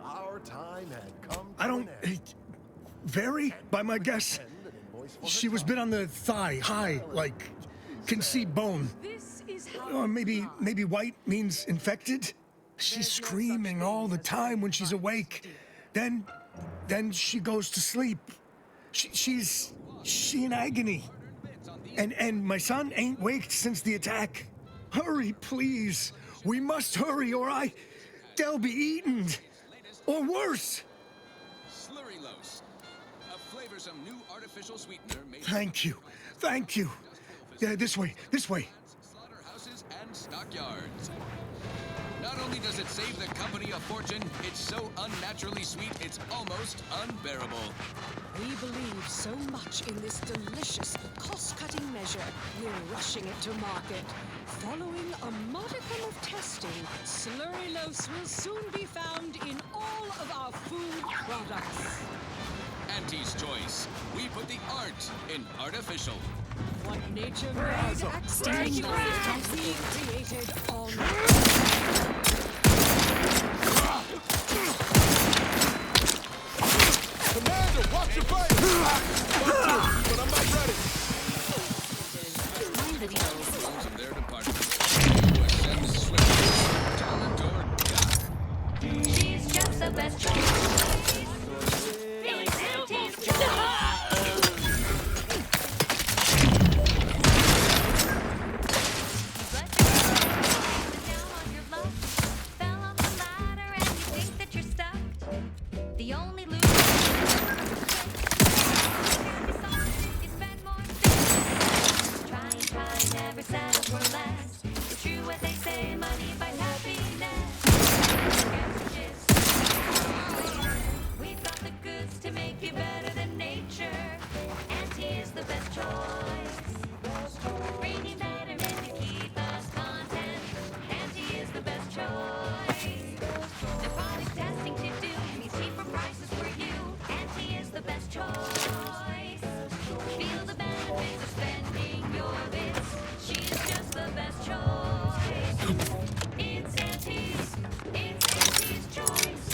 Our time had come to I don't... an end. Vary, by my guess. She was bit on the thigh, high, like, can see bone. Or maybe white means infected? She's screaming all the time when she's awake. Then she goes to sleep. She in agony. And my son ain't waked since the attack. Hurry, please. We must hurry, or they'll be eaten. Or worse. Slurry-Los, a flavorsome new artificial sweetener made Thank you. Thank you. Yeah, this way. This way. slaughterhouses and stockyards. Not only does it save the company a fortune, it's so unnaturally sweet it's almost unbearable. We believe so much in this delicious, cost-cutting measure, we're rushing it to market. Following a modicum of testing, Slurry-Los will soon be found in all of our food products. Auntie's Choice. We put the art in artificial. What nature made Standing by. accidentally, we created on Commander, watch your back! But I'm not ready. Mind the details. Those in their department. To ascend swiftly, talent or die. She's just the best choice. It's Auntie's choice. The only loser you spend more space. Try and try, never settle for less. It's true what they say, money buys happiness. We've got the goods to make you better than nature. Auntie is the best choice. Bringing betterment to keep us content. Auntie is the best choice. The product testing to do means cheaper prices for you. Auntie is the best choice. Feel the benefits of spending your bits. She's just the best choice. It's Auntie's choice.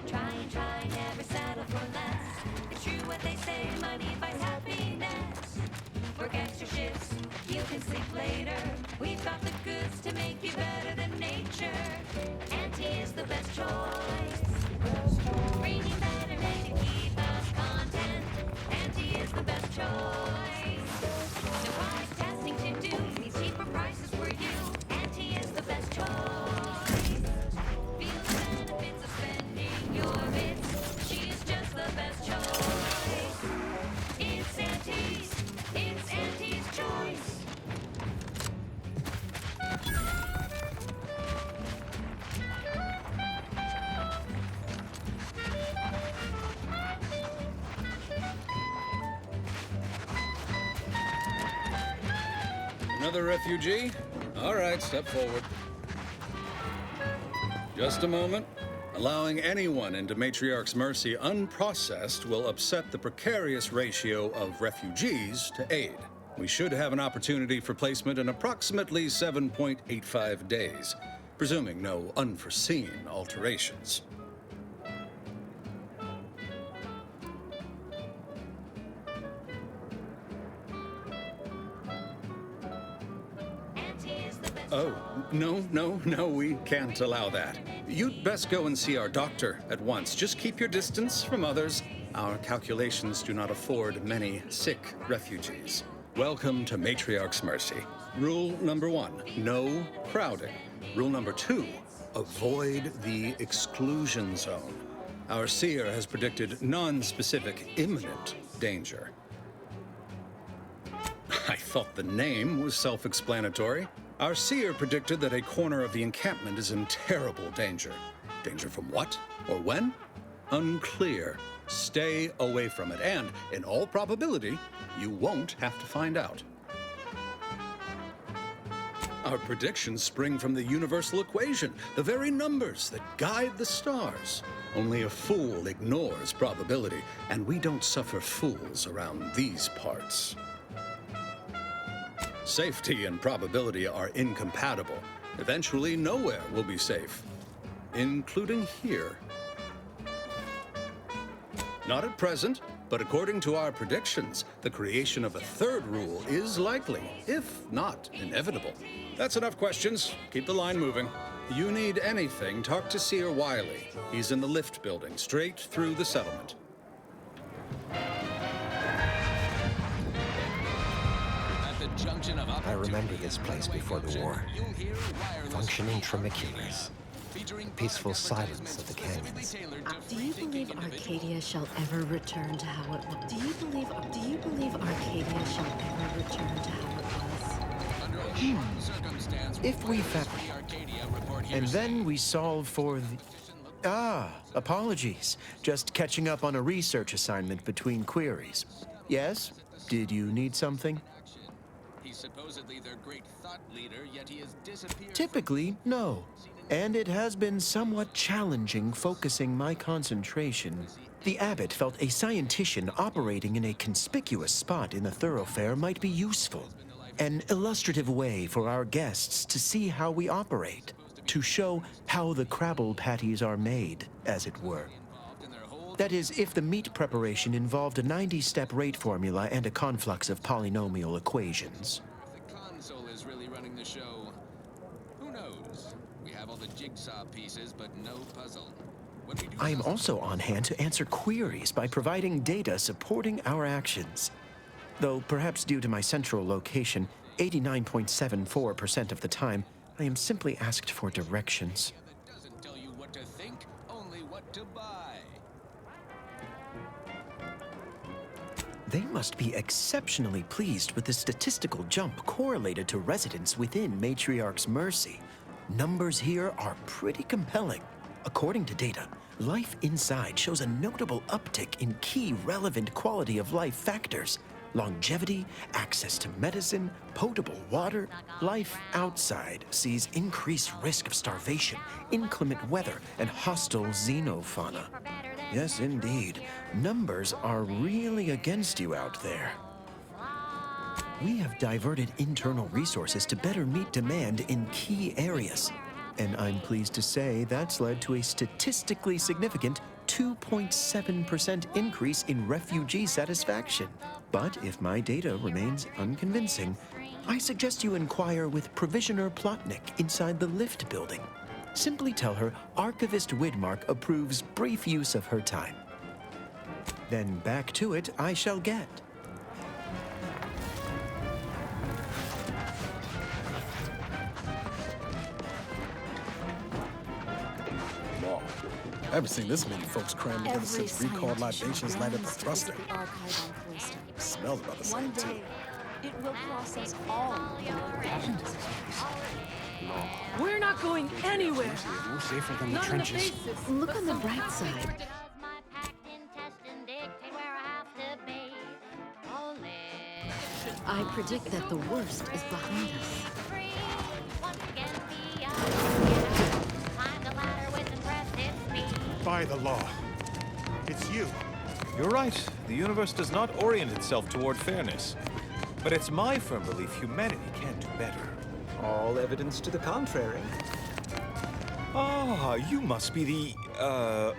Try and try, never settle for less. It's true what they say, money buys happiness. Work extra shifts, you can sleep later. We've got the goods to make you better than nature. Auntie is the best choice. Bringing betterment to keep us content. Auntie is the best choice. No product testing to do means cheaper prices for you. Auntie is the best choice. Feel the benefits of spending your bits. She's just the best choice. It's Auntie's choice. Another refugee? All right, step forward. Just a moment. Allowing anyone into Matriarch's Mercy unprocessed will upset the precarious ratio of refugees to aid. We should have an opportunity for placement in approximately 7.85 days, presuming no unforeseen alterations. Oh, no, we can't allow that. You'd best go and see our doctor at once. Just keep your distance from others. Our calculations do not afford many sick refugees. Welcome to Matriarch's Mercy. Rule number 1, no crowding. Rule number 2, avoid the exclusion zone. Our seer has predicted non-specific imminent danger. I thought the name was self-explanatory. Our seer predicted that a corner of the encampment is in terrible danger. Danger from what or when? Unclear. Stay away from it, and in all probability, you won't have to find out. Our predictions spring from the universal equation, the very numbers that guide the stars. Only a fool ignores probability, and we don't suffer fools around these parts. Safety and probability are incompatible. Eventually, nowhere will be safe, including here. Not at present, but according to our predictions, the creation of a third rule is likely, if not inevitable. That's enough questions. Keep the line moving. You need anything, talk to Seer Wiley. He's in the lift building, straight through the settlement. I remember this place before the war. Functioning tramaculars. Peaceful silence of the canyons. Do you believe Arcadia shall ever return to how it was? Do you believe Arcadia shall ever return to how it was? If we and then we solve for the... apologies. Just catching up on a research assignment between queries. Yes? Did you need something? He's supposedly their great thought leader, yet he has disappeared. Typically, no. And it has been somewhat challenging focusing my concentration. The abbot felt a scientician operating in a conspicuous spot in the thoroughfare might be useful. An illustrative way for our guests to see how we operate. To show how the Crabble patties are made, as it were. That is, if the meat preparation involved a 90-step rate formula and a conflux of polynomial equations. The console is really running the show. Who knows? We have all the jigsaw pieces, but no puzzle. I am also on hand to answer queries by providing data supporting our actions. Though perhaps due to my central location, 89.74% of the time, I am simply asked for directions. That doesn't tell you what to think, only what to buy. They must be exceptionally pleased with the statistical jump correlated to residents within Matriarch's Mercy. Numbers here are pretty compelling. According to data, life inside shows a notable uptick in key relevant quality of life factors. Longevity, access to medicine, potable water. Life outside sees increased risk of starvation, inclement weather, and hostile xenofauna. Yes, indeed. Numbers are really against you out there. We have diverted internal resources to better meet demand in key areas. And I'm pleased to say that's led to a statistically significant 2.7% increase in refugee satisfaction. But if my data remains unconvincing, I suggest you inquire with Provisioner Plotnik inside the lift building. Simply tell her Archivist Widmark approves brief use of her time. Then back to it I shall get. Wow. I haven't seen this many folks crammed together since recalled libations light up the thruster. Smells about the same, too. It will process all your actions. We're not going anywhere. No safer than the Not in the trenches. faces. Look on the bright side. I predict that the worst is behind us. By the law. It's you. You're right. The universe does not orient itself toward fairness. But it's my firm belief humanity can do better. All evidence to the contrary. Ah, you must be the,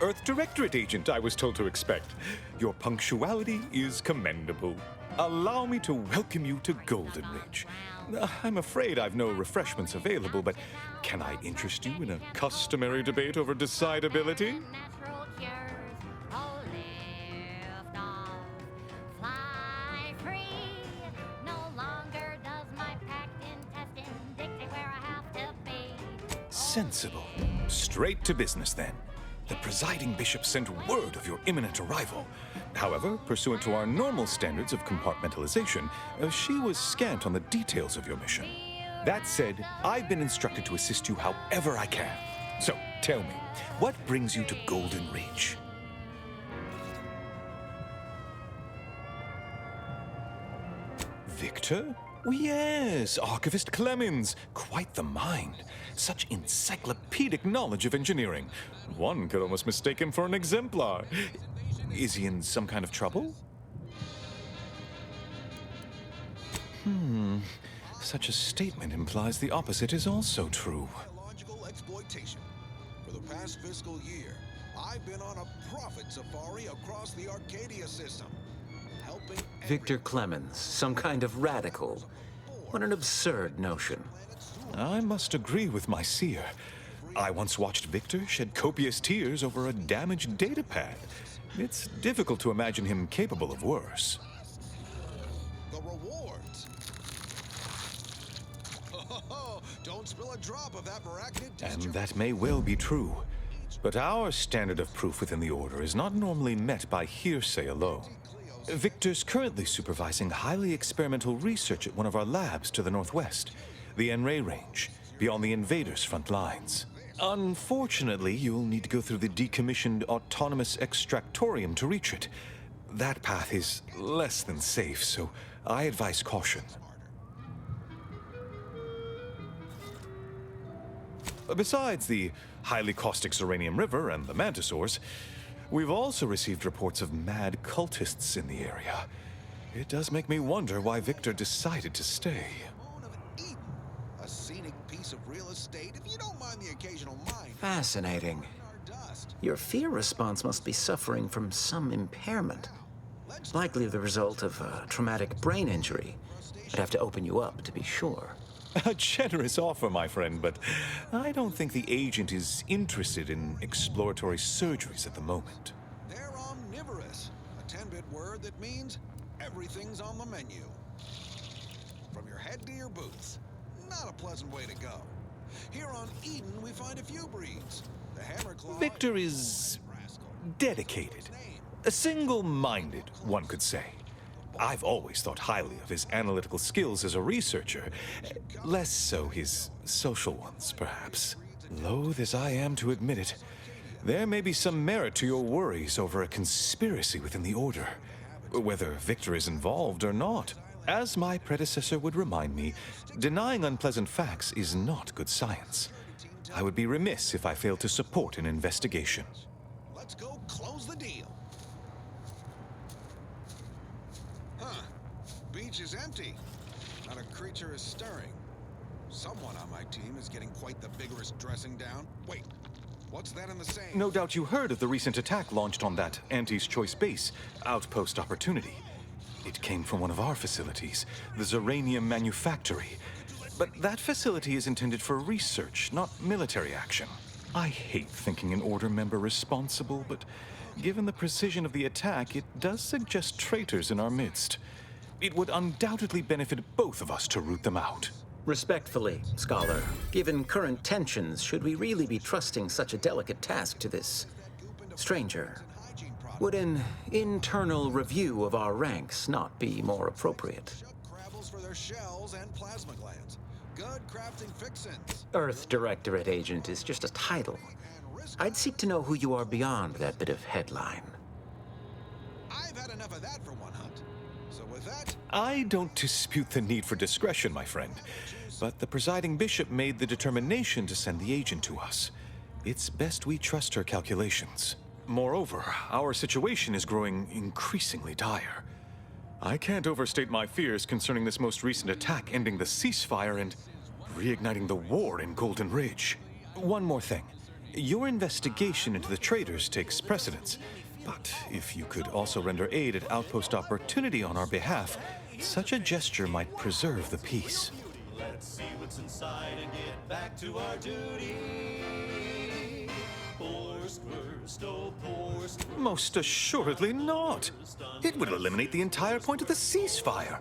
Earth Directorate agent I was told to expect. Your punctuality is commendable. Allow me to welcome you to Golden Ridge. I'm afraid I've no refreshments available, but can I interest you in a customary debate over decidability? Sensible. Straight to business, then. The presiding bishop sent word of your imminent arrival. However, pursuant to our normal standards of compartmentalization, she was scant on the details of your mission. That said, I've been instructed to assist you however I can. So, tell me, what brings you to Golden Ridge? Victor? Yes, Archivist Clemens. Quite the mind. Such encyclopedic knowledge of engineering. One could almost mistake him for an exemplar. Is he in some kind of trouble? Such a statement implies the opposite is also true. Biological exploitation. For the past fiscal year, I've been on a profit safari across the Arcadia system, helping Victor Clemens, some kind of radical. What an absurd notion. I must agree with my seer. I once watched Victor shed copious tears over a damaged datapad. It's difficult to imagine him capable of worse. the rewards. Don't spill a drop of that arachnid And tincture. that may well be true. But our standard of proof within the Order is not normally met by hearsay alone. Victor's currently supervising highly experimental research at one of our labs to the northwest, the Enray Range, beyond the invaders' front lines. Unfortunately, you'll need to go through the decommissioned autonomous extractorium to reach it. That path is less than safe, so I advise caution. Besides the highly caustic Serenium River and the Mantisaurs, we've also received reports of mad cultists in the area. It does make me wonder why Victor decided to stay. A scenic piece of real estate, if you don't mind the occasional mine. Fascinating. Your fear response must be suffering from some impairment. Likely the result of a traumatic brain injury. I'd have to open you up to be sure. A generous offer, my friend, but I don't think the agent is interested in exploratory surgeries at the moment. They're omnivorous, a 10-bit word that means everything's on the menu. From your head to your boots. Not a pleasant way to go. Here on Eden, we find a few breeds. The Hammerclaw. Victor is dedicated. Single-minded, one could say. I've always thought highly of his analytical skills as a researcher. Less so his social ones, perhaps. Loath as I am to admit it, there may be some merit to your worries over a conspiracy within the Order. Whether Victor is involved or not. As my predecessor would remind me, denying unpleasant facts is not good science. I would be remiss if I failed to support an investigation. Let's go close the deal. Huh. Beach is empty. Not a creature is stirring. Someone on my team is getting quite the vigorous dressing down. Wait, what's that in the sand? No doubt you heard of the recent attack launched on that Anti's Choice base, Outpost Opportunity. It came from one of our facilities, the Zeranium Manufactory. But that facility is intended for research, not military action. I hate thinking an Order member responsible, but given the precision of the attack, it does suggest traitors in our midst. It would undoubtedly benefit both of us to root them out. Respectfully, Scholar, given current tensions, should we really be trusting such a delicate task to this stranger? Would an internal review of our ranks not be more appropriate? Crabbles for their shells and plasma glands. Good crafting fixins. Earth Directorate Agent is just a title. I'd seek to know who you are beyond that bit of headline. I've had enough of that for one hunt. So with that, I don't dispute the need for discretion, my friend. But the presiding bishop made the determination to send the agent to us. It's best we trust her calculations. Moreover, our situation is growing increasingly dire. I can't overstate my fears concerning this most recent attack ending the ceasefire and reigniting the war in Golden Ridge. One more thing. Your investigation into the traitors takes precedence. But if you could also render aid at Outpost Opportunity on our behalf, such a gesture might preserve the peace. Let's see what's inside and get back to our duty. Most assuredly not. It would eliminate the entire point of the ceasefire.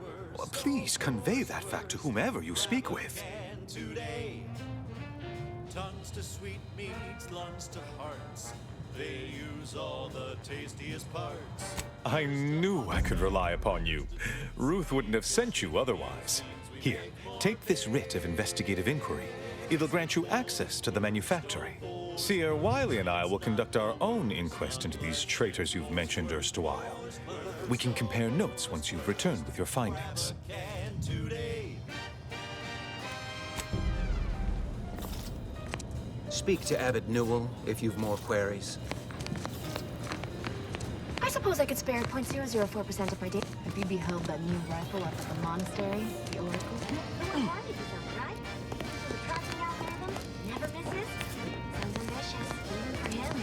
Please convey that fact to whomever you speak with. Today, tongues to sweet meats, lungs to hearts. They use all the tastiest parts. I knew I could rely upon you. Ruth wouldn't have sent you otherwise. Here, take this writ of investigative inquiry. It'll grant you access to the manufactory. Seer Wiley and I will conduct our own inquest into these traitors you've mentioned erstwhile. We can compare notes once you've returned with your findings. Today, Speak to Abbot Newell if you've more queries. I suppose I could spare 0.004% of my day. Have you beheld that new rifle up at the monastery? The Oracle? Right? The tracking algorithm never misses. Sounds ambitious, even for him.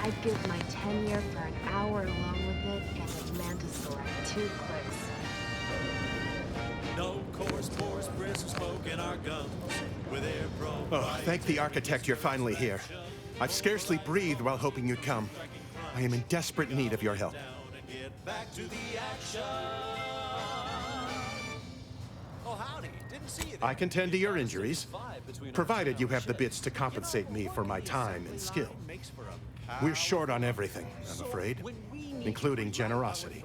I'd give my tenure for an hour along with it and a mantisaur at 2 clicks. No coarse pores, bristle smoke in our guns. With air pro. Oh, thank the architect you're finally here. I've scarcely breathed while hoping you'd come. I am in desperate need of your help. Back to the action. Oh, howdy. Didn't see you there. I can tend to your injuries, provided you have the bits to compensate me for my time and skill. We're short on everything, I'm afraid, including generosity.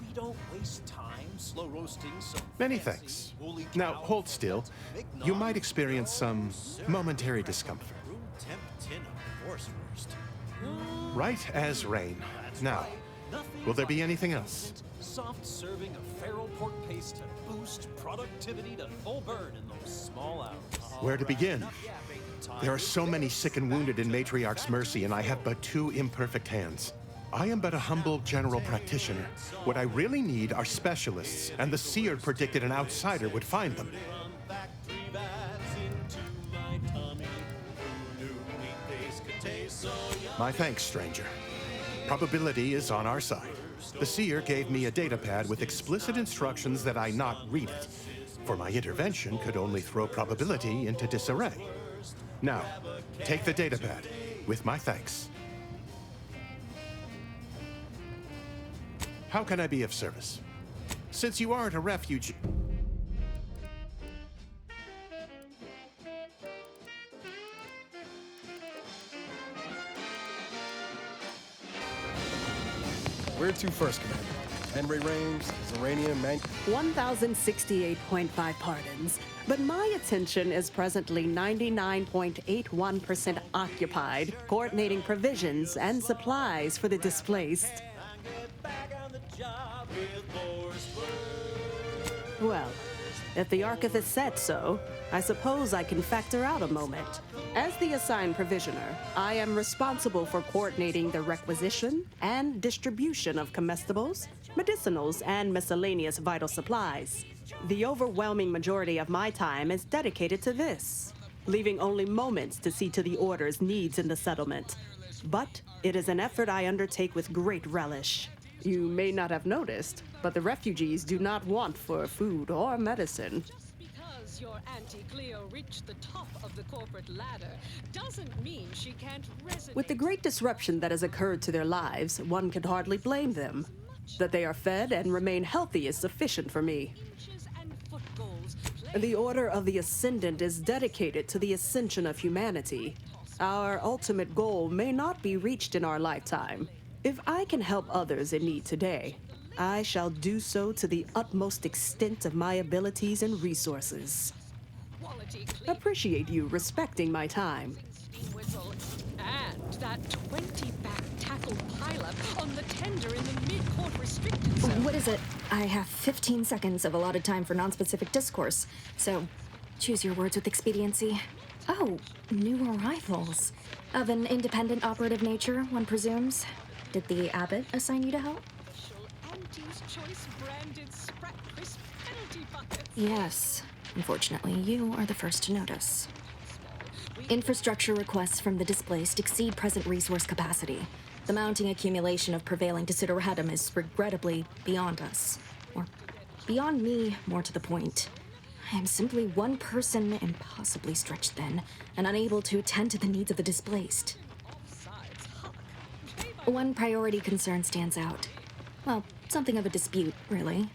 We don't waste time slow roasting some Many thanks. Now, hold still. You might experience some momentary discomfort. temp tin of course first. Right as rain. Now, will there be anything else? Soft serving of feral pork paste to boost productivity to full burn in those small hours. Where to begin? There are so many sick and wounded in Matriarch's mercy, and I have but 2 imperfect hands. I am but a humble general practitioner. What I really need are specialists, and the seer predicted an outsider would find them. My thanks, stranger. Probability is on our side. The seer gave me a datapad with explicit instructions that I not read it, for my intervention could only throw probability into disarray. Now, take the datapad, with my thanks. How can I be of service? Since you aren't a refugee... Where to first, Commander? Henry Rames, Zeranium, 1,068.5 pardons, but my attention is presently 99.81% occupied, coordinating provisions and supplies for the displaced. Well, if the archivist said so, I suppose I can factor out a moment. As the assigned provisioner, I am responsible for coordinating the requisition and distribution of comestibles, medicinals, and miscellaneous vital supplies. The overwhelming majority of my time is dedicated to this, leaving only moments to see to the Order's needs in the settlement. But it is an effort I undertake with great relish. You may not have noticed, but the refugees do not want for food or medicine. Because your Auntie Cleo reached the top of the corporate ladder doesn't mean she can't resonate. With the great disruption that has occurred to their lives, one can hardly blame them. That they are fed and remain healthy is sufficient for me. The Order of the Ascendant is dedicated to the ascension of humanity. Our ultimate goal may not be reached in our lifetime. If I can help others in need today, I shall do so to the utmost extent of my abilities and resources. Appreciate you respecting my time. Whistle and that 20-back tackle pileup on the tender in the mid-court restricted zone. What is it? I have 15 seconds of allotted time for non-specific discourse, so choose your words with expediency. Oh, new arrivals. Of an independent operative nature, one presumes. Did the abbot assign you to help? Auntie's Choice branded Sprat Crisp penalty buckets. Yes. Unfortunately, you are the first to notice. Infrastructure requests from the displaced exceed present resource capacity. The mounting accumulation of prevailing desideratum is regrettably beyond us. Or beyond me, more to the point. I am simply one person, impossibly stretched thin, and unable to attend to the needs of the displaced. One priority concern stands out. Well, something of a dispute, really.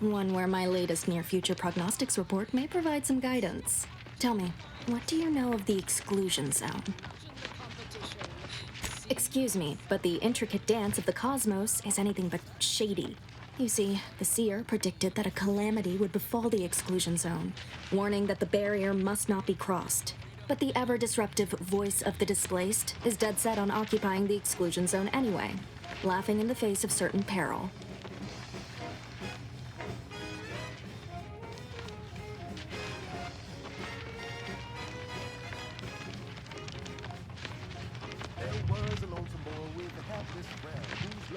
One where my latest near-future prognostics report may provide some guidance. Tell me, what do you know of the exclusion zone? Excuse me, but the intricate dance of the cosmos is anything but shady. You see, the seer predicted that a calamity would befall the exclusion zone, warning that the barrier must not be crossed. But the ever-disruptive voice of the displaced is dead set on occupying the exclusion zone anyway, laughing in the face of certain peril.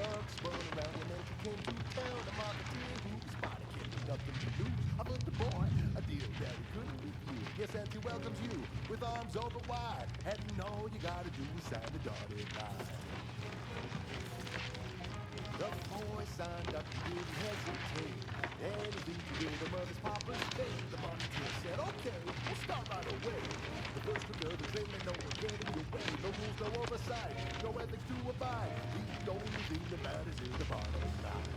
bugs spun around and then she came to town. The marketeer who spotted him with nothing to lose. I put the boy a deal that he couldn't refuse. Yes, and he welcomes you with arms open wide. And all you gotta do is sign the dotted line. The boy signed up, he didn't hesitate. Anything to get him of his papa's fate. The marketeer said, okay, we'll start right away. The first of the train, and no one getting your way. No rules, no oversight, no ethics to abide. The only thing that matters is the bottom line.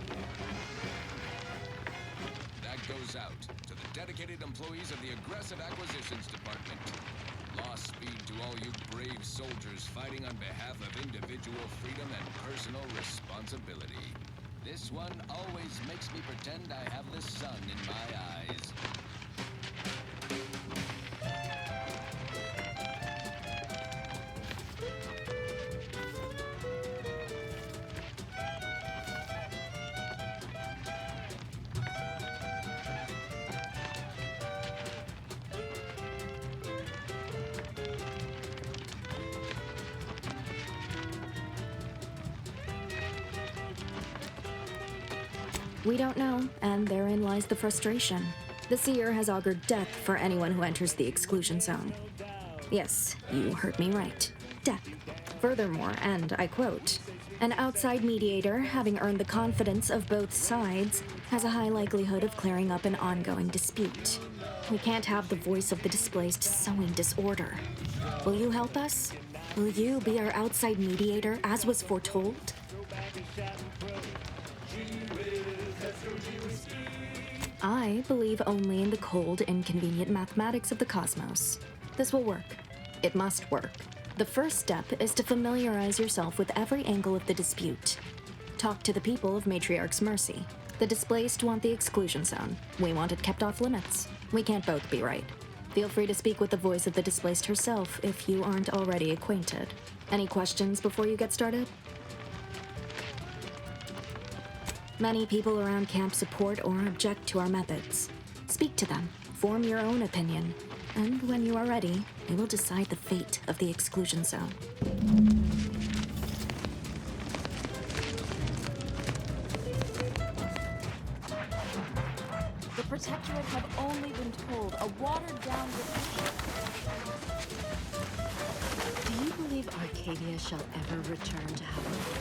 That goes out to the dedicated employees of the Aggressive Acquisitions Department. Lost speed to all you brave soldiers fighting on behalf of individual freedom and personal responsibility. This one always makes me pretend I have the sun in my eyes. We don't know, and therein lies the frustration. The Seer has augured death for anyone who enters the exclusion zone. Yes, you heard me right. Death. Furthermore, and I quote, an outside mediator, having earned the confidence of both sides, has a high likelihood of clearing up an ongoing dispute. We can't have the voice of the displaced sowing disorder. Will you help us? Will you be our outside mediator, as was foretold? I believe only in the cold, inconvenient mathematics of the cosmos. This will work. It must work. The first step is to familiarize yourself with every angle of the dispute. Talk to the people of Matriarch's Mercy. The displaced want the exclusion zone. We want it kept off limits. We can't both be right. Feel free to speak with the voice of the displaced herself if you aren't already acquainted. Any questions before you get started? Many people around camp support or object to our methods. Speak to them, form your own opinion, and when you are ready, we will decide the fate of the exclusion zone. The Protectorate have only been told a watered-down version. Do you believe Arcadia shall ever return to how it was?